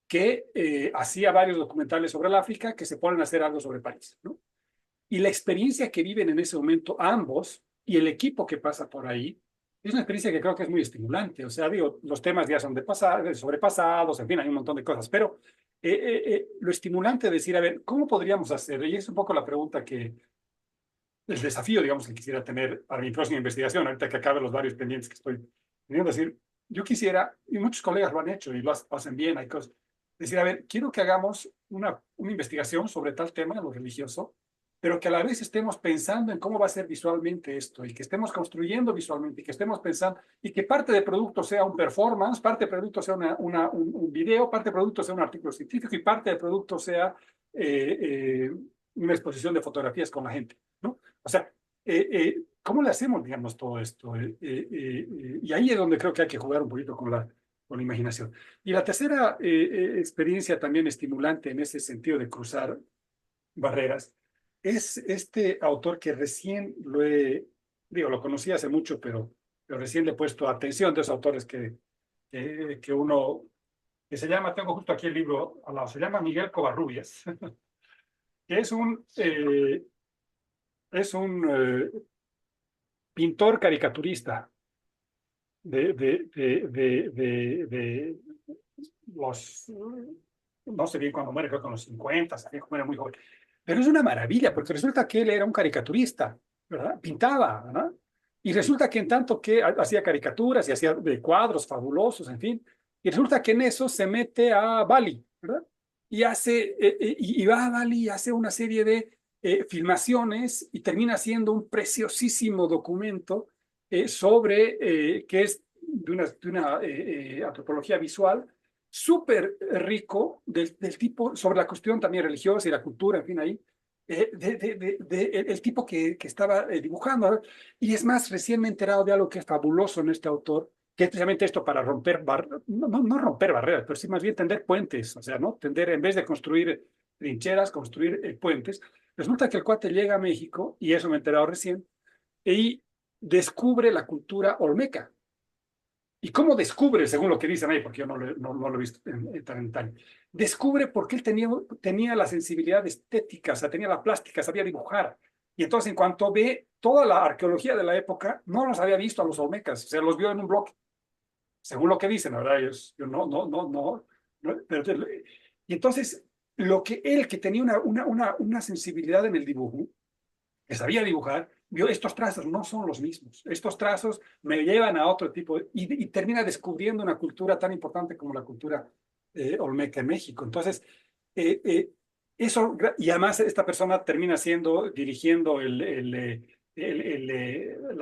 que hacía varios documentales sobre el África, que se ponen a hacer algo sobre París, ¿no? Y la experiencia que viven en ese momento ambos y el equipo que pasa por ahí, es una experiencia que creo que es muy estimulante. O sea, digo, los temas ya son sobrepasados, en fin, hay un montón de cosas, pero lo estimulante de decir, a ver, ¿cómo podríamos hacer? Y es un poco la pregunta el desafío, digamos, que quisiera tener para mi próxima investigación, ahorita que acabe los varios pendientes que estoy teniendo, decir, yo quisiera, y muchos colegas lo han hecho y lo hacen bien, hay cosas, decir, a ver, quiero que hagamos una investigación sobre tal tema, lo religioso, pero que a la vez estemos pensando en cómo va a ser visualmente esto, y que estemos construyendo visualmente, y que estemos pensando, y que parte del producto sea un performance, parte del producto sea un video, parte del producto sea un artículo científico, y parte del producto sea una exposición de fotografías con la gente, ¿no? O sea, ¿cómo le hacemos, digamos, todo esto? Y ahí es donde creo que hay que jugar un poquito con la imaginación. Y la tercera experiencia también estimulante en ese sentido de cruzar barreras es este autor que recién lo conocí hace mucho, pero recién le he puesto atención de esos autores que se llama, tengo justo aquí el libro al lado, se llama Miguel Covarrubias, que es un pintor caricaturista de los, no sé bien cuándo muere, creo que en los 50, sabía que era muy joven. Pero es una maravilla, porque resulta que él era un caricaturista, ¿verdad? Pintaba, ¿verdad? Y resulta que en tanto que hacía caricaturas y hacía de cuadros fabulosos, en fin, y resulta que en eso se mete a Bali, ¿verdad? Y va a Bali y hace una serie de filmaciones y termina haciendo un preciosísimo documento que es de una antropología visual súper rico del tipo, sobre la cuestión también religiosa y la cultura, en fin, ahí, el tipo que estaba dibujando. ¿Verdad? Y es más, recién me he enterado de algo que es fabuloso en este autor, que es precisamente esto para romper, no romper barreras, pero sí más bien tender puentes, o sea, ¿no? Tender, en vez de construir trincheras, construir puentes. Resulta que el cuate llega a México, y eso me he enterado recién, y descubre la cultura olmeca. ¿Y cómo descubre, según lo que dicen ahí, porque yo no lo he visto tan en detalle? Descubre porque él tenía la sensibilidad estética, o sea, tenía la plástica, sabía dibujar. Y entonces, en cuanto ve toda la arqueología de la época, no los había visto a los olmecas, o sea, los vio en un bloque, según lo que dicen, la verdad, yo no, pero, y entonces, él que tenía una sensibilidad en el dibujo, que sabía dibujar, vio estos trazos no son los mismos. Estos trazos me llevan a otro tipo y termina descubriendo una cultura tan importante como la cultura olmeca en México. Entonces, eso, y además esta persona termina dirigiendo la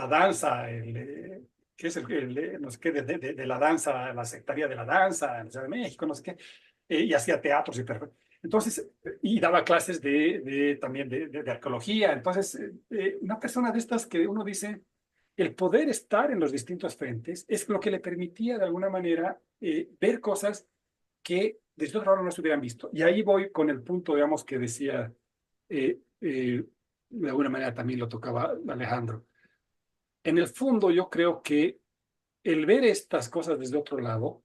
danza, que es no sé qué, de la danza, la sectaría de la danza en la Ciudad de México, no sé qué, y hacía teatros y perfecto. Entonces, y daba clases también de arqueología. Entonces, una persona de estas que uno dice, el poder estar en los distintos frentes es lo que le permitía de alguna manera ver cosas que desde otro lado no se hubieran visto. Y ahí voy con el punto, digamos, que decía, de alguna manera también lo tocaba Alejandro. En el fondo, yo creo que el ver estas cosas desde otro lado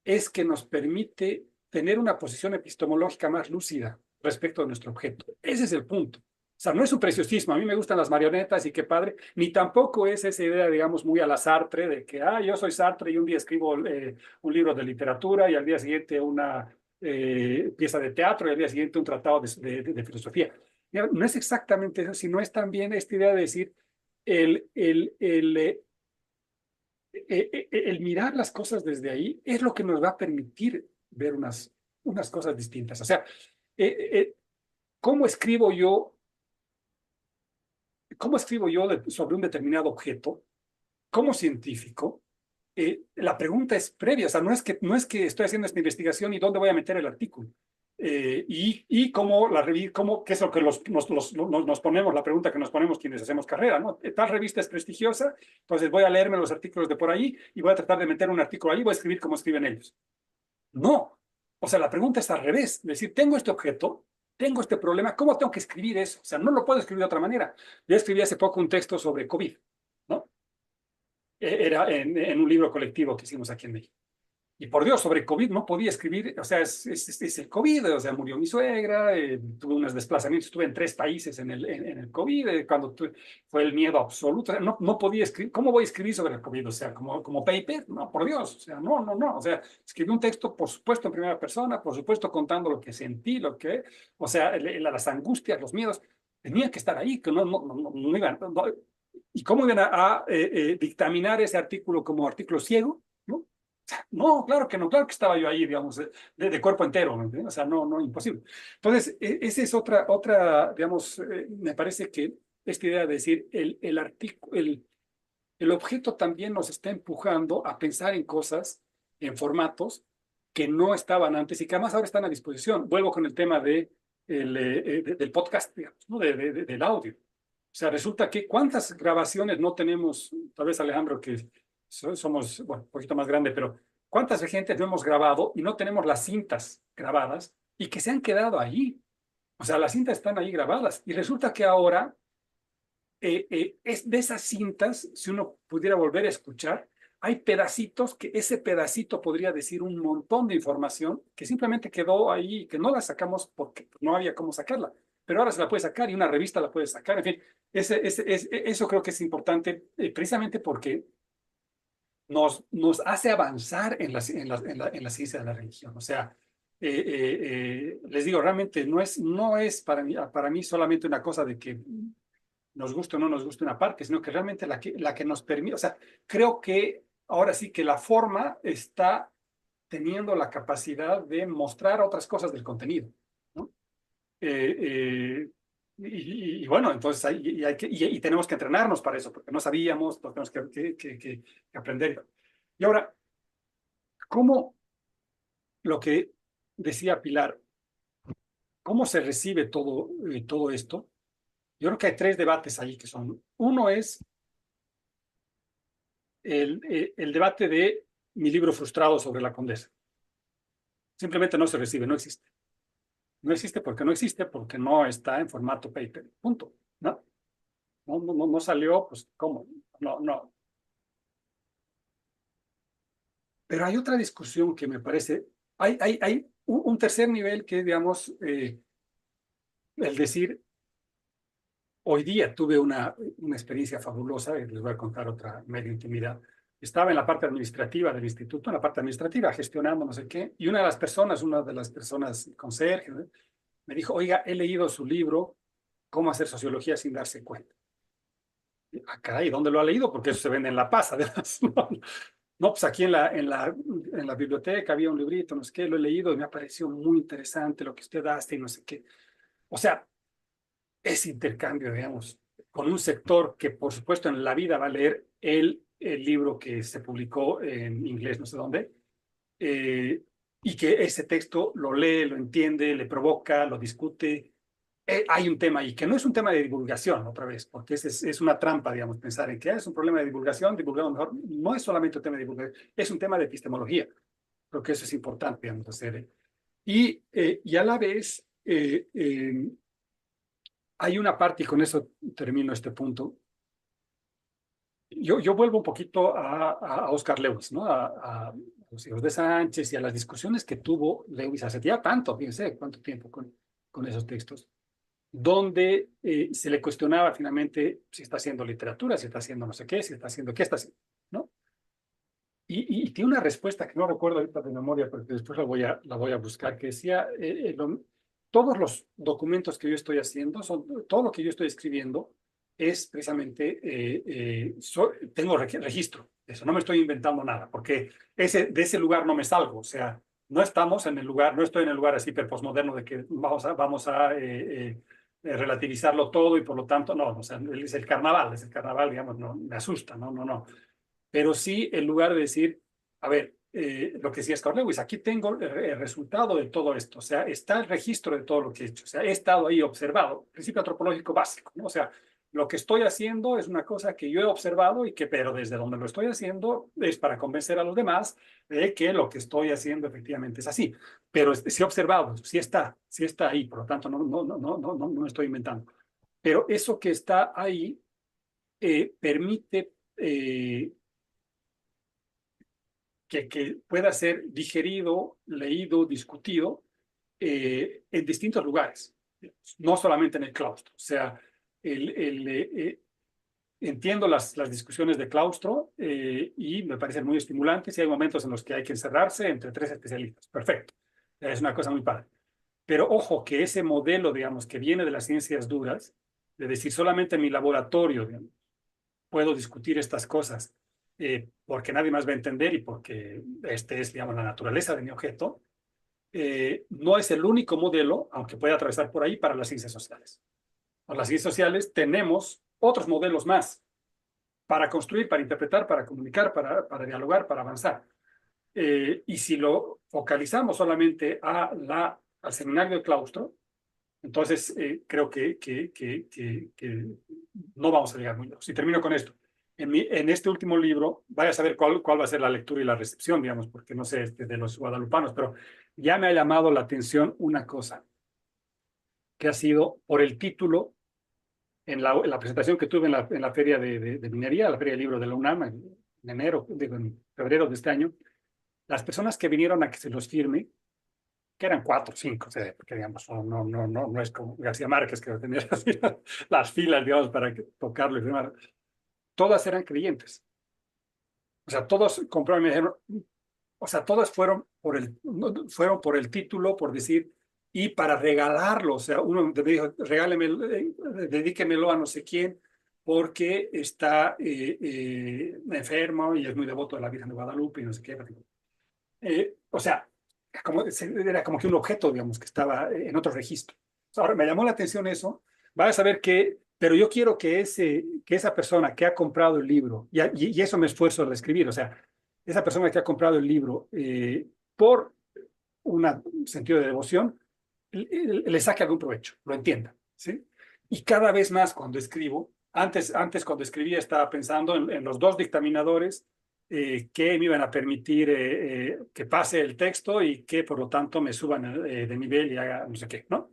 es que nos permite tener una posición epistemológica más lúcida respecto a nuestro objeto. Ese es el punto. sea, no es un preciosismo, a mí me gustan las marionetas y qué padre, ni tampoco es esa idea, digamos, muy a la Sartre de que, yo soy Sartre y un día escribo un libro de literatura y al día siguiente una pieza de teatro y al día siguiente un tratado de filosofía. Mira, no es exactamente eso, sino es también esta idea de decir, el mirar las cosas desde ahí es lo que nos va a permitir ver unas cosas distintas. O sea, ¿cómo escribo yo? ¿Cómo escribo yo sobre un determinado objeto como científico? La pregunta es previa, o sea, no es que estoy haciendo esta investigación y dónde voy a meter el artículo. Y cómo qué es lo que nos ponemos, la pregunta que nos ponemos quienes hacemos carrera, ¿no? Tal revista es prestigiosa, entonces voy a leerme los artículos de por ahí y voy a tratar de meter un artículo ahí y voy a escribir como escriben ellos. No, o sea, la pregunta es al revés, es decir, tengo este objeto, tengo este problema, ¿cómo tengo que escribir eso? O sea, no lo puedo escribir de otra manera. Yo escribí hace poco un texto sobre COVID, ¿no? Era en un libro colectivo que hicimos aquí en México. Y por Dios, sobre COVID no podía escribir, o sea, es el COVID, o sea, murió mi suegra, tuve unos desplazamientos, estuve en 3 países en el COVID, fue el miedo absoluto, o sea, no podía escribir, ¿cómo voy a escribir sobre el COVID? O sea, como paper, no, por Dios, o sea, no, o sea, escribí un texto, por supuesto, en primera persona, por supuesto, contando lo que sentí, o sea, las angustias, los miedos, tenían que estar ahí, que no iban, ¿y cómo iban a dictaminar ese artículo como artículo ciego? No, claro que no, claro que estaba yo ahí, digamos, de cuerpo entero, ¿me entiendes? O sea, no, imposible. Entonces, esa es otra, digamos, me parece que esta idea de decir, el objeto también nos está empujando a pensar en cosas, en formatos que no estaban antes y que además ahora están a disposición. Vuelvo con el tema del podcast, digamos, ¿no? Del audio. O sea, resulta que cuántas grabaciones no tenemos, tal vez Alejandro, que somos, bueno, un poquito más grande, pero cuántas gente no hemos grabado y no tenemos las cintas grabadas y que se han quedado ahí. O sea, las cintas están ahí grabadas y resulta que ahora es de esas cintas, si uno pudiera volver a escuchar, hay pedacitos que ese pedacito podría decir un montón de información que simplemente quedó ahí, que no la sacamos porque no había cómo sacarla, pero ahora se la puede sacar y una revista la puede sacar. En fin, eso creo que es importante precisamente porque nos hace avanzar en la ciencia de la religión. O sea, les digo, realmente no es para mí solamente una cosa de que nos guste o no nos guste una parte, sino que realmente la que nos permite, o sea, creo que ahora sí que la forma está teniendo la capacidad de mostrar otras cosas del contenido, ¿no? Y bueno, entonces y tenemos que entrenarnos para eso, porque no sabíamos, tenemos que aprender. Y ahora, ¿cómo lo que decía Pilar, cómo se recibe todo esto? Yo creo que hay 3 debates ahí que son. Uno es el debate de mi libro frustrado sobre la Condesa. Simplemente no se recibe, no existe. No existe porque no está en formato paper. Punto. No salió, pues, ¿cómo? No. Pero hay otra discusión que me parece, hay un tercer nivel que es, digamos, el decir, hoy día tuve una experiencia fabulosa, y les voy a contar otra media intimidad. Estaba en la parte administrativa del instituto, en la parte administrativa, gestionando no sé qué, y una de las personas conserje, ¿no? Me dijo, oiga, he leído su libro, Cómo hacer sociología sin darse cuenta. Caray, ¿dónde lo ha leído? Porque eso se vende en La Paz, además. No, pues aquí en la biblioteca había un librito, no sé qué, lo he leído y me ha parecido muy interesante lo que usted hace y no sé qué. O sea, ese intercambio, digamos, con un sector que, por supuesto, en la vida va a leer el libro que se publicó en inglés, no sé dónde, y que ese texto lo lee, lo entiende, le provoca, lo discute. Hay un tema ahí, que no es un tema de divulgación, otra vez, porque es una trampa, digamos, pensar en que es un problema de divulgación, divulgamos mejor. No es solamente un tema de divulgación, es un tema de epistemología. Creo que eso es importante, digamos, hacer. Y a la vez, hay una parte, y con eso termino este punto. Yo vuelvo un poquito a Oscar Lewis, ¿no? A los hijos de Sánchez y a las discusiones que tuvo Lewis hace ya tanto, fíjense cuánto tiempo con esos textos. donde se le cuestionaba finalmente si está haciendo literatura, si está haciendo no sé qué, si está haciendo qué está haciendo, ¿no? Y tiene una respuesta que no recuerdo ahorita de memoria, porque después la voy a buscar, que decía, todos los documentos que yo estoy haciendo, todo lo que yo estoy escribiendo es precisamente, tengo registro de eso, no me estoy inventando nada, porque de ese lugar no me salgo, o sea, no estamos en el lugar, no estoy en el lugar así hiperpostmoderno de que vamos a relativizarlo todo y por lo tanto, no, o sea, es el carnaval, digamos, no, me asusta, no. Pero sí el lugar de decir, a ver, lo que decía Scott Lewis, aquí tengo el resultado de todo esto, o sea, está el registro de todo lo que he hecho, o sea, he estado ahí observado, principio antropológico básico, ¿no? O sea, lo que estoy haciendo es una cosa que yo he observado y que, pero desde donde lo estoy haciendo es para convencer a los demás de que lo que estoy haciendo efectivamente es así. Pero sí he observado, sí está ahí, por lo tanto no me estoy inventando. Pero eso que está ahí permite que pueda ser digerido, leído, discutido en distintos lugares, no solamente en el claustro. O sea, entiendo las discusiones de claustro y me parecen muy estimulantes y hay momentos en los que hay que encerrarse entre tres especialistas. Perfecto. Es una cosa muy padre. Pero ojo que ese modelo, digamos, que viene de las ciencias duras, de decir solamente en mi laboratorio, digamos, puedo discutir estas cosas porque nadie más va a entender y porque este es, digamos, la naturaleza de mi objeto, no es el único modelo, aunque pueda atravesar por ahí, para las ciencias sociales. Para las ciencias sociales tenemos otros modelos más para construir, para interpretar, para comunicar, para dialogar, para avanzar. Y si lo focalizamos solamente al seminario de claustro, entonces creo que no vamos a llegar muy lejos. Y termino con esto. En este último libro, vaya a saber cuál va a ser la lectura y la recepción, digamos, porque no sé de los guadalupanos, pero ya me ha llamado la atención una cosa, que ha sido por el título, en la presentación que tuve en la feria de minería, la feria del libro de la UNAM, en febrero de este año, las personas que vinieron a que se los firme, que eran 4 o 5, o sea, porque digamos, no es como García Márquez que tenía las filas, digamos, para tocarlo y firmar. Todas eran creyentes. O sea, todos compraron y me dijeron, o sea, todas fueron por el título, por decir, y para regalarlo. O sea, uno me dijo, regáleme, dedíquemelo a no sé quién, porque está enfermo y es muy devoto de la Virgen de Guadalupe y no sé qué. O sea, era como que un objeto, digamos, que estaba en otro registro. Ahora, me llamó la atención eso. Vas a saber que, pero yo quiero que esa persona que ha comprado el libro, y eso me esfuerzo al escribir, o sea, esa persona que ha comprado el libro por un sentido de devoción, le saque algún provecho, lo entienda, ¿sí? Y cada vez más cuando escribo, antes cuando escribía estaba pensando en los dos dictaminadores que me iban a permitir que pase el texto y que por lo tanto me suban de nivel y haga no sé qué, ¿no?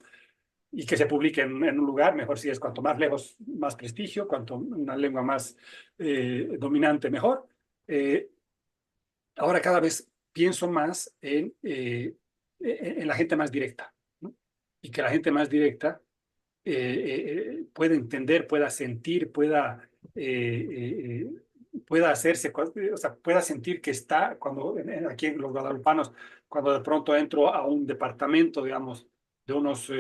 Y que se publique en un lugar, mejor si es cuanto más lejos, más prestigio, cuanto una lengua más dominante, mejor. Ahora cada vez pienso más en la gente más directa, ¿no? Y que la gente más directa pueda entender, pueda sentir, pueda hacerse, o sea, pueda sentir que está, aquí en los guadalupanos, cuando de pronto entro a un departamento, digamos, de unos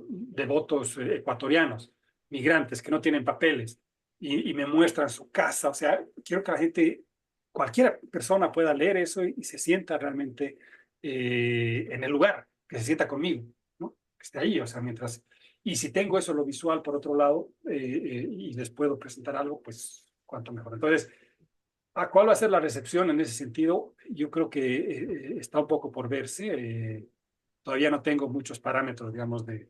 devotos ecuatorianos, migrantes que no tienen papeles, y me muestran su casa, o sea, quiero que la gente, cualquier persona pueda leer eso y se sienta realmente en el lugar, que se sienta conmigo, ¿no? Que esté ahí, o sea, mientras... Y si tengo eso, lo visual, por otro lado, y les puedo presentar algo, pues cuanto mejor. Entonces, ¿a cuál va a ser la recepción en ese sentido? Yo creo que está un poco por verse. Todavía no tengo muchos parámetros, digamos, de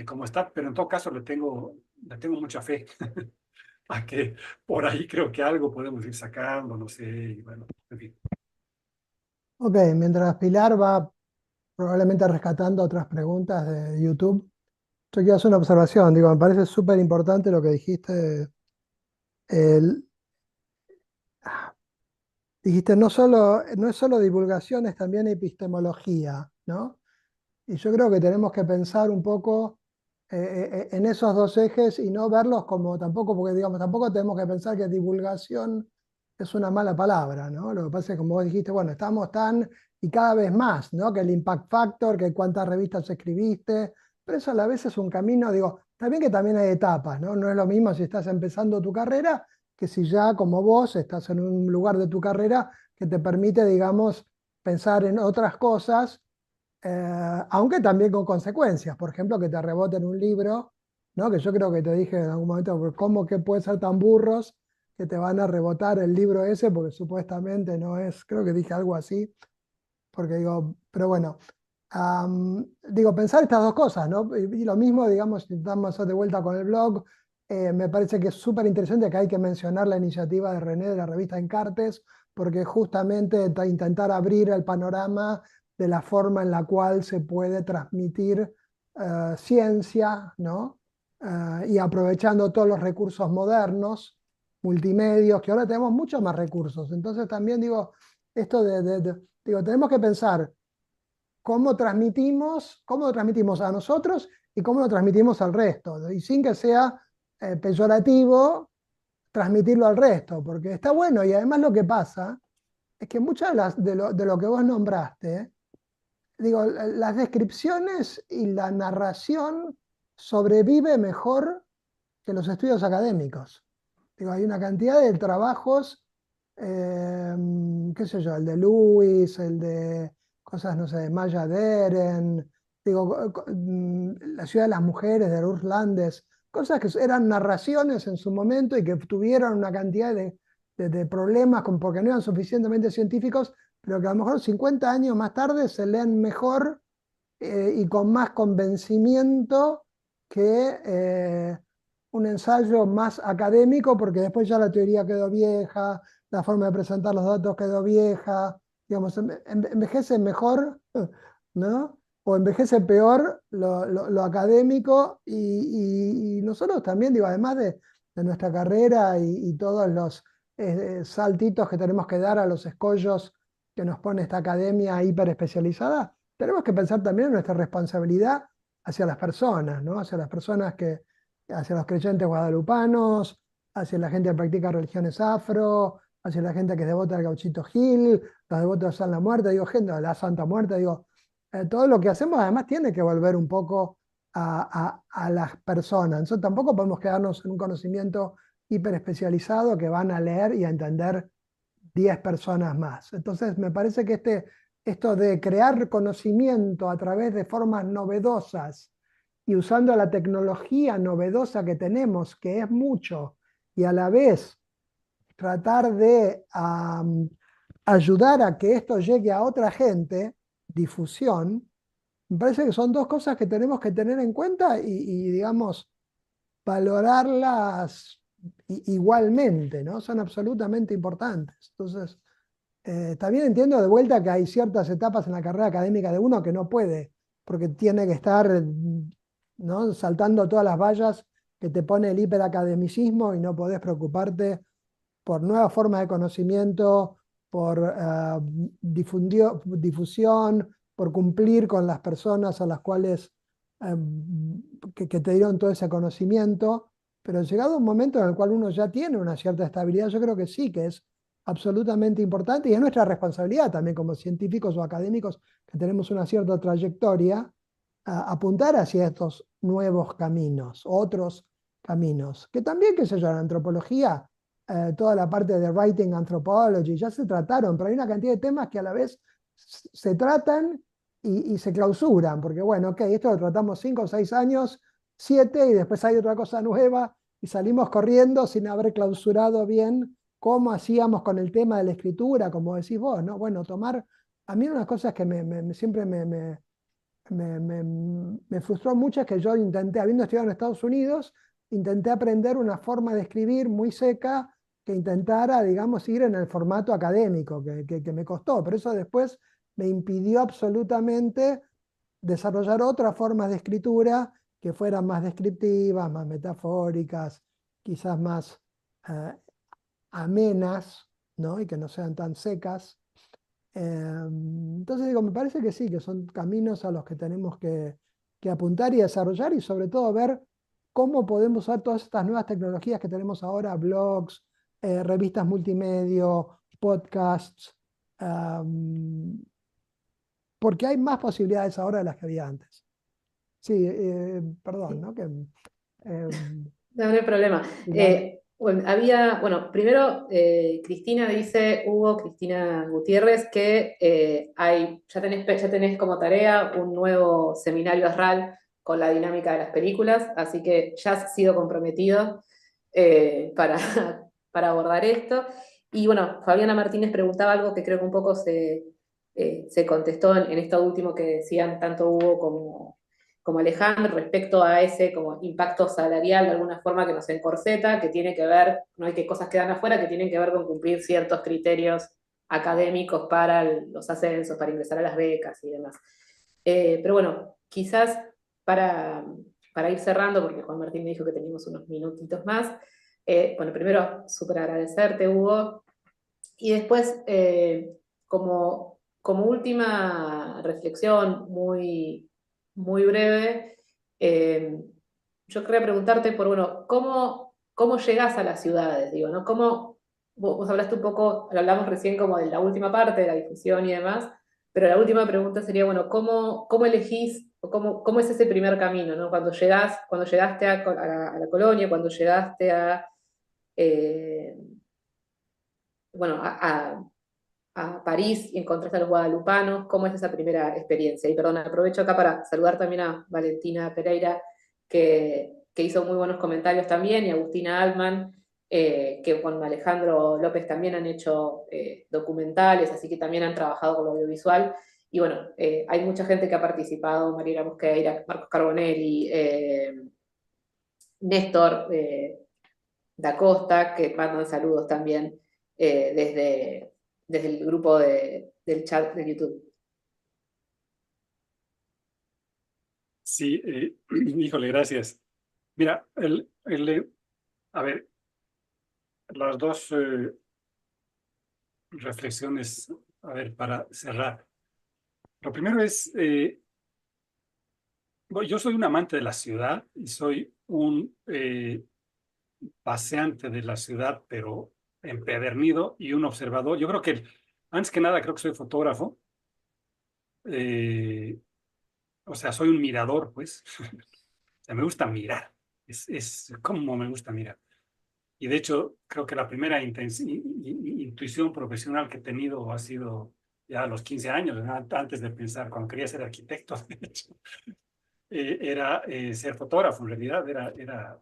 cómo está, pero en todo caso le tengo mucha fe a que por ahí creo que algo podemos ir sacando, no sé, y bueno, en fin. Ok, mientras Pilar va probablemente rescatando otras preguntas de YouTube, yo quiero hacer una observación. Digo, me parece súper importante lo que dijiste. El- Dijiste, no es solo divulgación, es también epistemología, ¿no? Y yo creo que tenemos que pensar un poco en esos dos ejes y no verlos como tampoco, porque digamos, tampoco tenemos que pensar que divulgación es una mala palabra, ¿no? Lo que pasa es que como vos dijiste, bueno, estamos tan y cada vez más, ¿no? Que el impact factor, que cuántas revistas escribiste, pero eso a la vez es un camino, digo, también que también hay etapas, ¿no? No es lo mismo si estás empezando tu carrera que si ya como vos estás en un lugar de tu carrera que te permite, digamos, pensar en otras cosas, aunque también con consecuencias. Por ejemplo, que te reboten un libro, ¿no? Que yo creo que te dije en algún momento, ¿cómo que pueden ser tan burros que te van a rebotar el libro ese? Porque supuestamente no es, creo que dije algo así, porque digo, pero bueno, digo, pensar estas dos cosas, ¿no? Y lo mismo, digamos, si estamos de vuelta con el blog, me parece que es súper interesante que hay que mencionar la iniciativa de René de la revista Encartes, porque justamente intentar abrir el panorama de la forma en la cual se puede transmitir ciencia, ¿no? Y aprovechando todos los recursos modernos, multimedios, que ahora tenemos muchos más recursos. Entonces también digo, esto digo, tenemos que pensar cómo lo transmitimos a nosotros y cómo lo transmitimos al resto, y sin que sea peyorativo transmitirlo al resto, porque está bueno y además lo que pasa es que muchas de lo que vos nombraste, digo, las descripciones y la narración sobrevive mejor que los estudios académicos. Digo, hay una cantidad de trabajos, qué sé yo, el de Lewis, el de cosas, no sé, de Maya Deren, digo, La ciudad de las mujeres de Ruth Landes, cosas que eran narraciones en su momento y que tuvieron una cantidad de problemas porque no eran suficientemente científicos, pero que a lo mejor 50 años más tarde se leen mejor y con más convencimiento que un ensayo más académico, porque después ya la teoría quedó vieja, la forma de presentar los datos quedó vieja, digamos, envejece mejor, ¿no? O envejece peor lo académico y nosotros también, digo, además de nuestra carrera y todos los saltitos que tenemos que dar a los escollos que nos pone esta academia hiper especializada, tenemos que pensar también en nuestra responsabilidad hacia las personas, ¿no? Hacia las personas hacia los creyentes guadalupanos, hacia la gente que practica religiones afro, hacia la gente que es devota del Gauchito Gil, los devotos de San la Muerte, digo, gente de la Santa Muerte, digo, todo lo que hacemos además tiene que volver un poco a las personas. Entonces tampoco podemos quedarnos en un conocimiento hiper especializado que van a leer y a entender 10 personas más. Entonces me parece que esto de crear conocimiento a través de formas novedosas y usando la tecnología novedosa que tenemos, que es mucho, y a la vez tratar de ayudar a que esto llegue a otra gente, difusión, me parece que son dos cosas que tenemos que tener en cuenta y digamos, valorarlas igualmente, ¿no? Son absolutamente importantes. Entonces, también entiendo de vuelta que hay ciertas etapas en la carrera académica de uno que no puede, porque tiene que estar, ¿no? Saltando todas las vallas que te pone el hiperacademicismo y no podés preocuparte por nuevas formas de conocimiento, por difusión, por cumplir con las personas a las cuales que te dieron todo ese conocimiento, pero llegado un momento en el cual uno ya tiene una cierta estabilidad, yo creo que sí, que es absolutamente importante y es nuestra responsabilidad también como científicos o académicos que tenemos una cierta trayectoria, apuntar hacia estos nuevos caminos, otros caminos, que también, qué sé yo, la antropología, toda la parte de writing anthropology, ya se trataron, pero hay una cantidad de temas que a la vez se tratan y se clausuran, porque bueno, ok, esto lo tratamos 5 o 6 años, 7, y después hay otra cosa nueva, y salimos corriendo sin haber clausurado bien cómo hacíamos con el tema de la escritura, como decís vos, ¿no? Bueno, a mí una de las cosas que siempre me frustró mucho es que yo intenté, habiendo estudiado en Estados Unidos, intenté aprender una forma de escribir muy seca que intentara, digamos, ir en el formato académico, que me costó, pero eso después me impidió absolutamente desarrollar otras formas de escritura que fueran más descriptivas, más metafóricas, quizás más amenas, ¿no? Y que no sean tan secas. Entonces digo, me parece que sí, que son caminos a los que tenemos que que apuntar y desarrollar y sobre todo ver cómo podemos usar todas estas nuevas tecnologías que tenemos ahora, blogs, revistas multimedia, podcasts, porque hay más posibilidades ahora de las que había antes. Sí, perdón, ¿no? No, no hay problema. Bueno, primero Cristina dice, Cristina Gutiérrez, que ya tenés como tarea un nuevo seminario ASRAL con la dinámica de las películas, así que ya has sido comprometido para, para abordar esto. Y bueno, Fabiana Martínez preguntaba algo que creo que un poco se contestó en esto último que decían tanto Hugo como Alejandro respecto a ese como impacto salarial de alguna forma que nos encorseta, que tiene que ver, no hay que cosas quedan afuera, que tienen que ver con cumplir ciertos criterios académicos para los ascensos, para ingresar a las becas y demás. Pero bueno, quizás para ir cerrando, porque Juan Martín me dijo que teníamos unos minutitos más, bueno, primero súper agradecerte, Hugo, y después como última reflexión muy breve, yo quería preguntarte bueno, ¿cómo llegás a las ciudades? Digo, ¿no? Vos hablaste un poco, lo hablamos recién como de la última parte, de la difusión y demás, pero la última pregunta sería, bueno, ¿cómo elegís, o cómo es ese primer camino, ¿no? Cuando llegaste a la colonia, cuando llegaste eh, bueno, a París y encontraste a los guadalupanos, ¿cómo es esa primera experiencia? Y perdón, aprovecho acá para saludar también a Valentina Pereira, que hizo muy buenos comentarios también, y a Agustina Altman, que con Alejandro López también han hecho documentales, así que también han trabajado con lo audiovisual. Y bueno, hay mucha gente que ha participado, Mariela Mosqueira, Marcos Carbonelli, Néstor Da Costa, que mandan saludos también desde el grupo del chat de YouTube. Sí, híjole, gracias. Mira, a ver, las dos reflexiones, a ver, para cerrar. Lo primero es, yo soy un amante de la ciudad y soy un paseante de la ciudad, pero empedernido y un observador. Yo creo que, antes que nada, creo que soy fotógrafo. Eh, o sea, soy un mirador, pues. O sea, me gusta mirar. Es como me gusta mirar. Y de hecho, creo que la primera intuición profesional que he tenido ha sido ya a los 15 años, ¿no? Antes de pensar, cuando quería ser arquitecto, de hecho, era ser fotógrafo, en realidad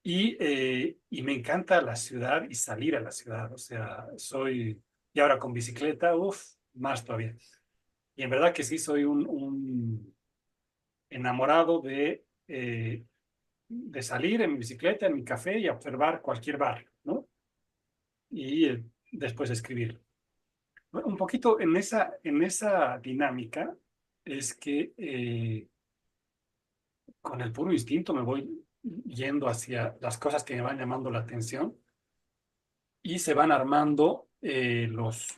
y me encanta la ciudad y salir a la ciudad, o sea, y ahora con bicicleta, uff, más todavía. Y en verdad que sí, soy un enamorado de salir en mi bicicleta, en mi café y observar cualquier barrio, ¿no? Y después escribir. Bueno, un poquito en esa dinámica es que con el puro instinto me voy yendo hacia las cosas que me van llamando la atención y se van armando los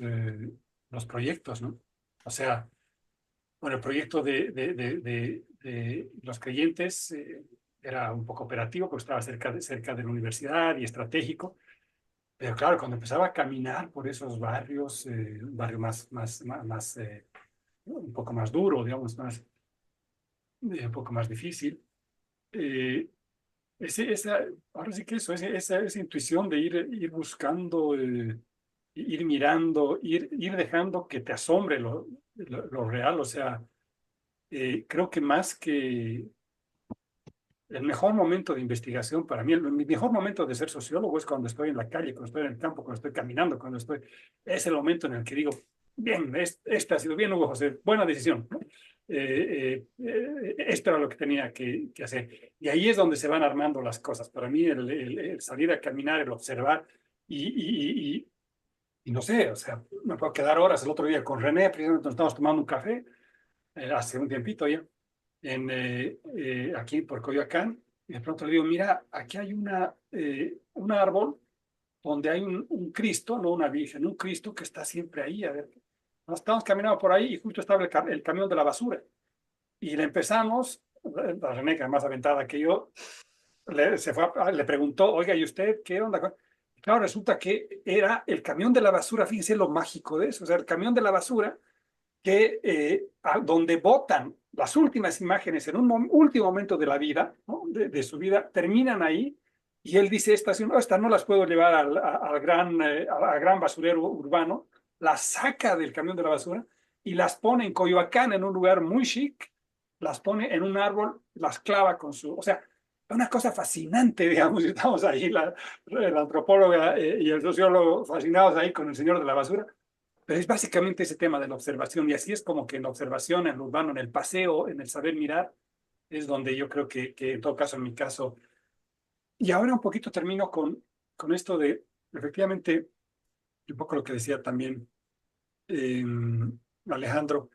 proyectos, ¿no? O sea, bueno, el proyecto de los creyentes era un poco operativo porque estaba cerca de la universidad y estratégico. Pero claro, cuando empezaba a caminar por esos barrios, un barrio un poco más duro, digamos, un poco más difícil, eh, esa, ahora sí que esa intuición de ir buscando, ir mirando, ir dejando que te asombre lo real, o sea, creo que más que el mejor momento de investigación para mí, mi mejor momento de ser sociólogo es cuando estoy en la calle, cuando estoy en el campo, cuando estoy caminando, es el momento en el que digo, bien, este ha sido bien, Hugo José, buena decisión, ¿no? Esto era lo que tenía que hacer. Y ahí es donde se van armando las cosas. Para mí, el salir a caminar, el observar y, y, y, y no sé, o sea, me puedo quedar horas. El otro día con René, precisamente nos estábamos tomando un café, hace un tiempito ya aquí por Coyoacán, y de pronto le digo, mira, aquí hay un árbol donde hay un Cristo, no una Virgen, un Cristo que está siempre ahí. A ver, nos estamos caminando por ahí y justo estaba el camión de la basura. Y le empezamos, la René, que es más aventada que yo, le preguntó, oiga, ¿y usted qué onda? Claro, resulta que era el camión de la basura, fíjense lo mágico de eso, o sea, el camión de la basura que donde botan las últimas imágenes en un último momento de la vida, ¿no? de su vida, terminan ahí, y él dice, estas no las puedo llevar al gran basurero urbano, las saca del camión de la basura y las pone en Coyoacán, en un lugar muy chic, las pone en un árbol, las clava con su, o sea, una cosa fascinante, digamos, y estamos ahí, la antropóloga y el sociólogo fascinados ahí con el señor de la basura. Pero es básicamente ese tema de la observación, y así es como que en la observación, en lo urbano, en el paseo, en el saber mirar, es donde yo creo que en todo caso, en mi caso, y ahora un poquito termino con esto de, efectivamente, un poco lo que decía también eh, Alejandro,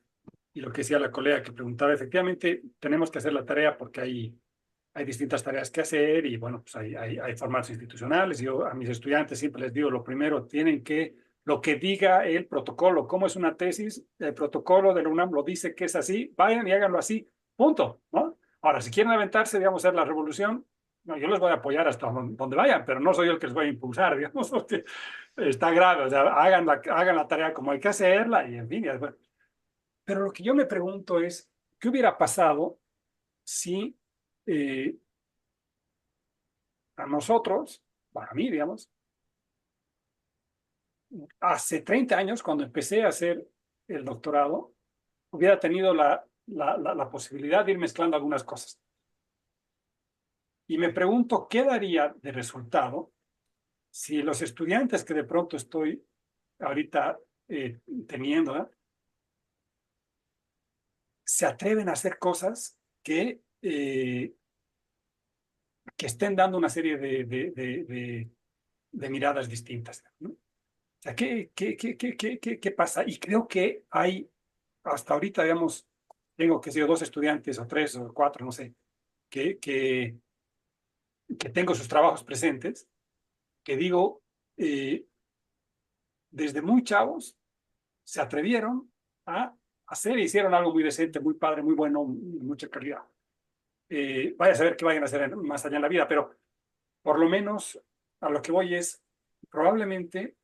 y lo que decía la colega que preguntaba, efectivamente tenemos que hacer la tarea porque hay distintas tareas que hacer, y bueno, pues hay formatos institucionales. Yo a mis estudiantes siempre les digo, lo primero, tienen que, lo que diga el protocolo, cómo es una tesis, el protocolo de la UNAM lo dice que es así, vayan y háganlo así, punto, ¿no? Ahora, si quieren aventarse, digamos, hacer la revolución, no, yo les voy a apoyar hasta donde vayan, pero no soy yo el que les voy a impulsar, digamos, porque está grave, o sea, hagan la tarea como hay que hacerla, y en fin, bueno. Pero lo que yo me pregunto es, ¿qué hubiera pasado si a nosotros, para mí, digamos, hace 30 años, cuando empecé a hacer el doctorado, hubiera tenido la posibilidad de ir mezclando algunas cosas? Y me pregunto, ¿qué daría de resultado si los estudiantes que de pronto estoy ahorita teniendo, se atreven a hacer cosas que estén dando una serie de miradas distintas, ¿no? O sea, ¿qué pasa? Y creo que hay, hasta ahorita, digamos, tengo que ser 2 estudiantes o 3 o 4, no sé, que, que, que tengo sus trabajos presentes, que digo, eh, desde muy chavos se atrevieron a hacer e hicieron algo muy decente, muy padre, muy bueno, mucha calidad. Vaya a saber qué vayan a hacer más allá en la vida, pero por lo menos a lo que voy es, probablemente,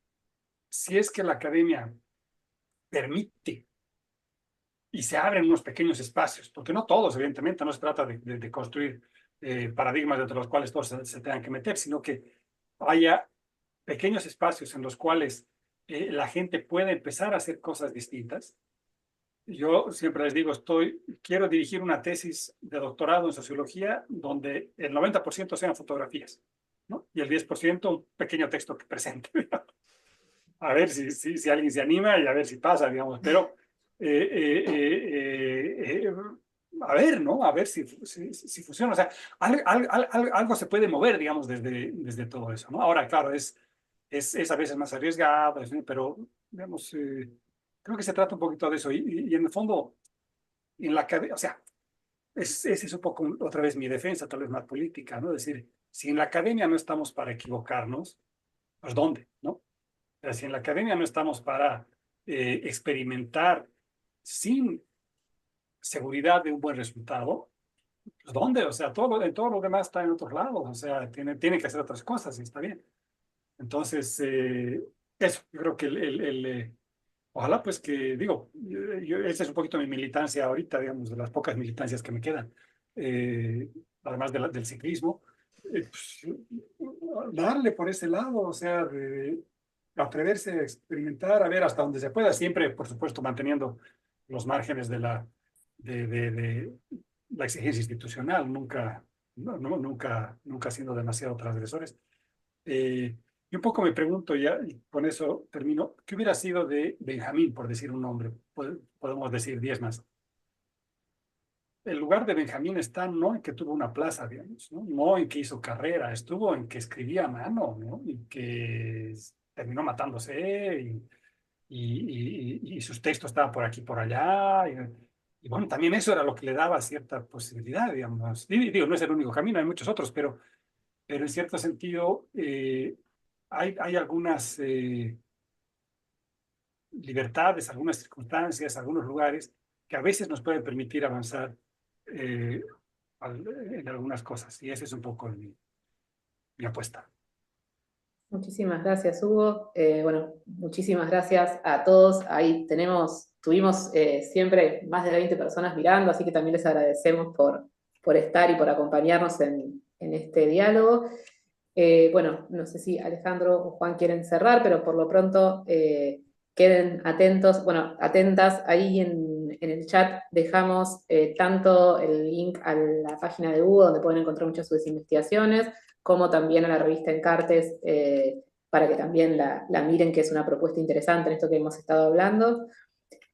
si es que la academia permite y se abren unos pequeños espacios, porque no todos, evidentemente, no se trata de construir paradigmas entre los cuales todos se tengan que meter, sino que haya pequeños espacios en los cuales la gente puede empezar a hacer cosas distintas. Yo siempre les digo, quiero dirigir una tesis de doctorado en sociología donde el 90% sean fotografías, ¿no? Y el 10% un pequeño texto que presente. A ver si alguien se anima y a ver si pasa, digamos, pero a ver, ¿no? A ver si funciona. O sea, algo se puede mover, digamos, desde todo eso, ¿no? Ahora, claro, es a veces más arriesgado, pero, digamos, creo que se trata un poquito de eso. Y en el fondo, en la academia, o sea, ese es un poco otra vez mi defensa, tal vez más política, ¿no? Es decir, si en la academia no estamos para equivocarnos, pues ¿dónde, no? Pero si en la academia no estamos para experimentar sin seguridad de un buen resultado, pues ¿dónde? O sea, todo lo demás está en otros lados, o sea, tiene que hacer otras cosas y está bien. Entonces, eso, yo creo que ojalá pues que, digo, esa es un poquito mi militancia ahorita, digamos, de las pocas militancias que me quedan, eh, además del ciclismo, pues, darle por ese lado, o sea, atreverse a experimentar, a ver hasta donde se pueda, siempre, por supuesto, manteniendo los márgenes de la exigencia institucional, nunca siendo demasiado transgresores. Y un poco me pregunto ya, y con eso termino, ¿qué hubiera sido de Benjamín, por decir un nombre? Podemos decir 10 más. El lugar de Benjamín está no en que tuvo una plaza, digamos, no en que hizo carrera, estuvo en que escribía a mano, ¿no? Y que terminó matándose, y sus textos estaban por aquí, por allá, y bueno, también eso era lo que le daba cierta posibilidad, digamos. Digo, no es el único camino, hay muchos otros, pero en cierto sentido hay algunas libertades, algunas circunstancias, algunos lugares que a veces nos pueden permitir avanzar en algunas cosas. Y esa es un poco mi apuesta. Muchísimas gracias, Hugo. Bueno, muchísimas gracias a todos. Ahí tuvimos siempre más de 20 personas mirando, así que también les agradecemos por estar y por acompañarnos en este diálogo. Bueno, no sé si Alejandro o Juan quieren cerrar, pero por lo pronto queden atentos, bueno, atentas. Ahí en el chat dejamos tanto el link a la página de Hugo, donde pueden encontrar muchas de sus investigaciones, como también a la revista Encartes, para que también la miren, que es una propuesta interesante en esto que hemos estado hablando.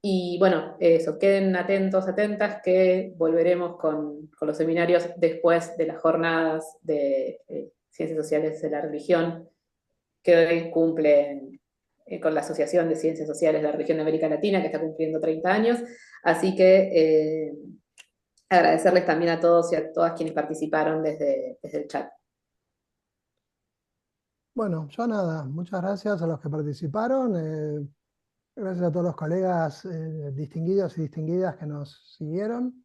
Y bueno, eso, queden atentos, atentas, que volveremos con los seminarios después de las jornadas de Ciencias Sociales de la Religión, que hoy cumplen con la Asociación de Ciencias Sociales de la Región de América Latina, que está cumpliendo 30 años. Así que agradecerles también a todos y a todas quienes participaron desde el chat. Bueno, yo nada, muchas gracias a los que participaron. Gracias a todos los colegas distinguidos y distinguidas que nos siguieron.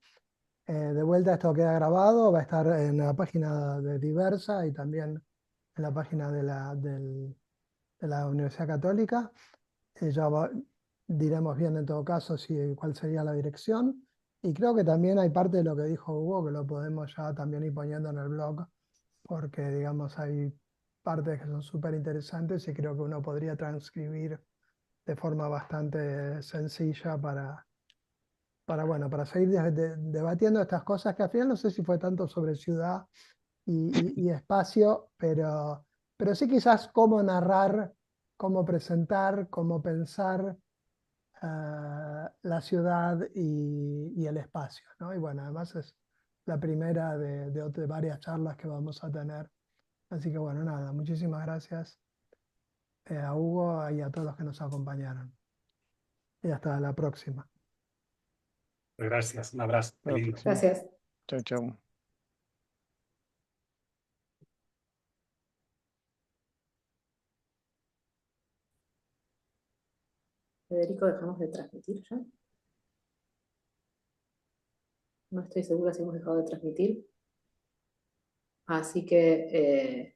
De vuelta esto queda grabado, va a estar en la página de Diversa y también en la página de la Universidad Católica. Diremos bien en todo caso cuál sería la dirección. Y creo que también hay parte de lo que dijo Hugo que lo podemos ya también ir poniendo en el blog, porque digamos hay partes que son súper interesantes y creo que uno podría transcribir de forma bastante sencilla bueno, para seguir debatiendo estas cosas que al final no sé si fue tanto sobre ciudad y espacio, pero sí quizás cómo narrar, cómo presentar, cómo pensar la ciudad y el espacio, ¿no? Y bueno, además es la primera de varias charlas que vamos a tener. Así que bueno, nada, muchísimas gracias a Hugo y a todos los que nos acompañaron. Y hasta la próxima. Gracias, un abrazo. Hasta la Lindo. próxima. Gracias. Chau, chau. Federico, ¿dejamos de transmitir ya? No estoy segura si hemos dejado de transmitir. Así que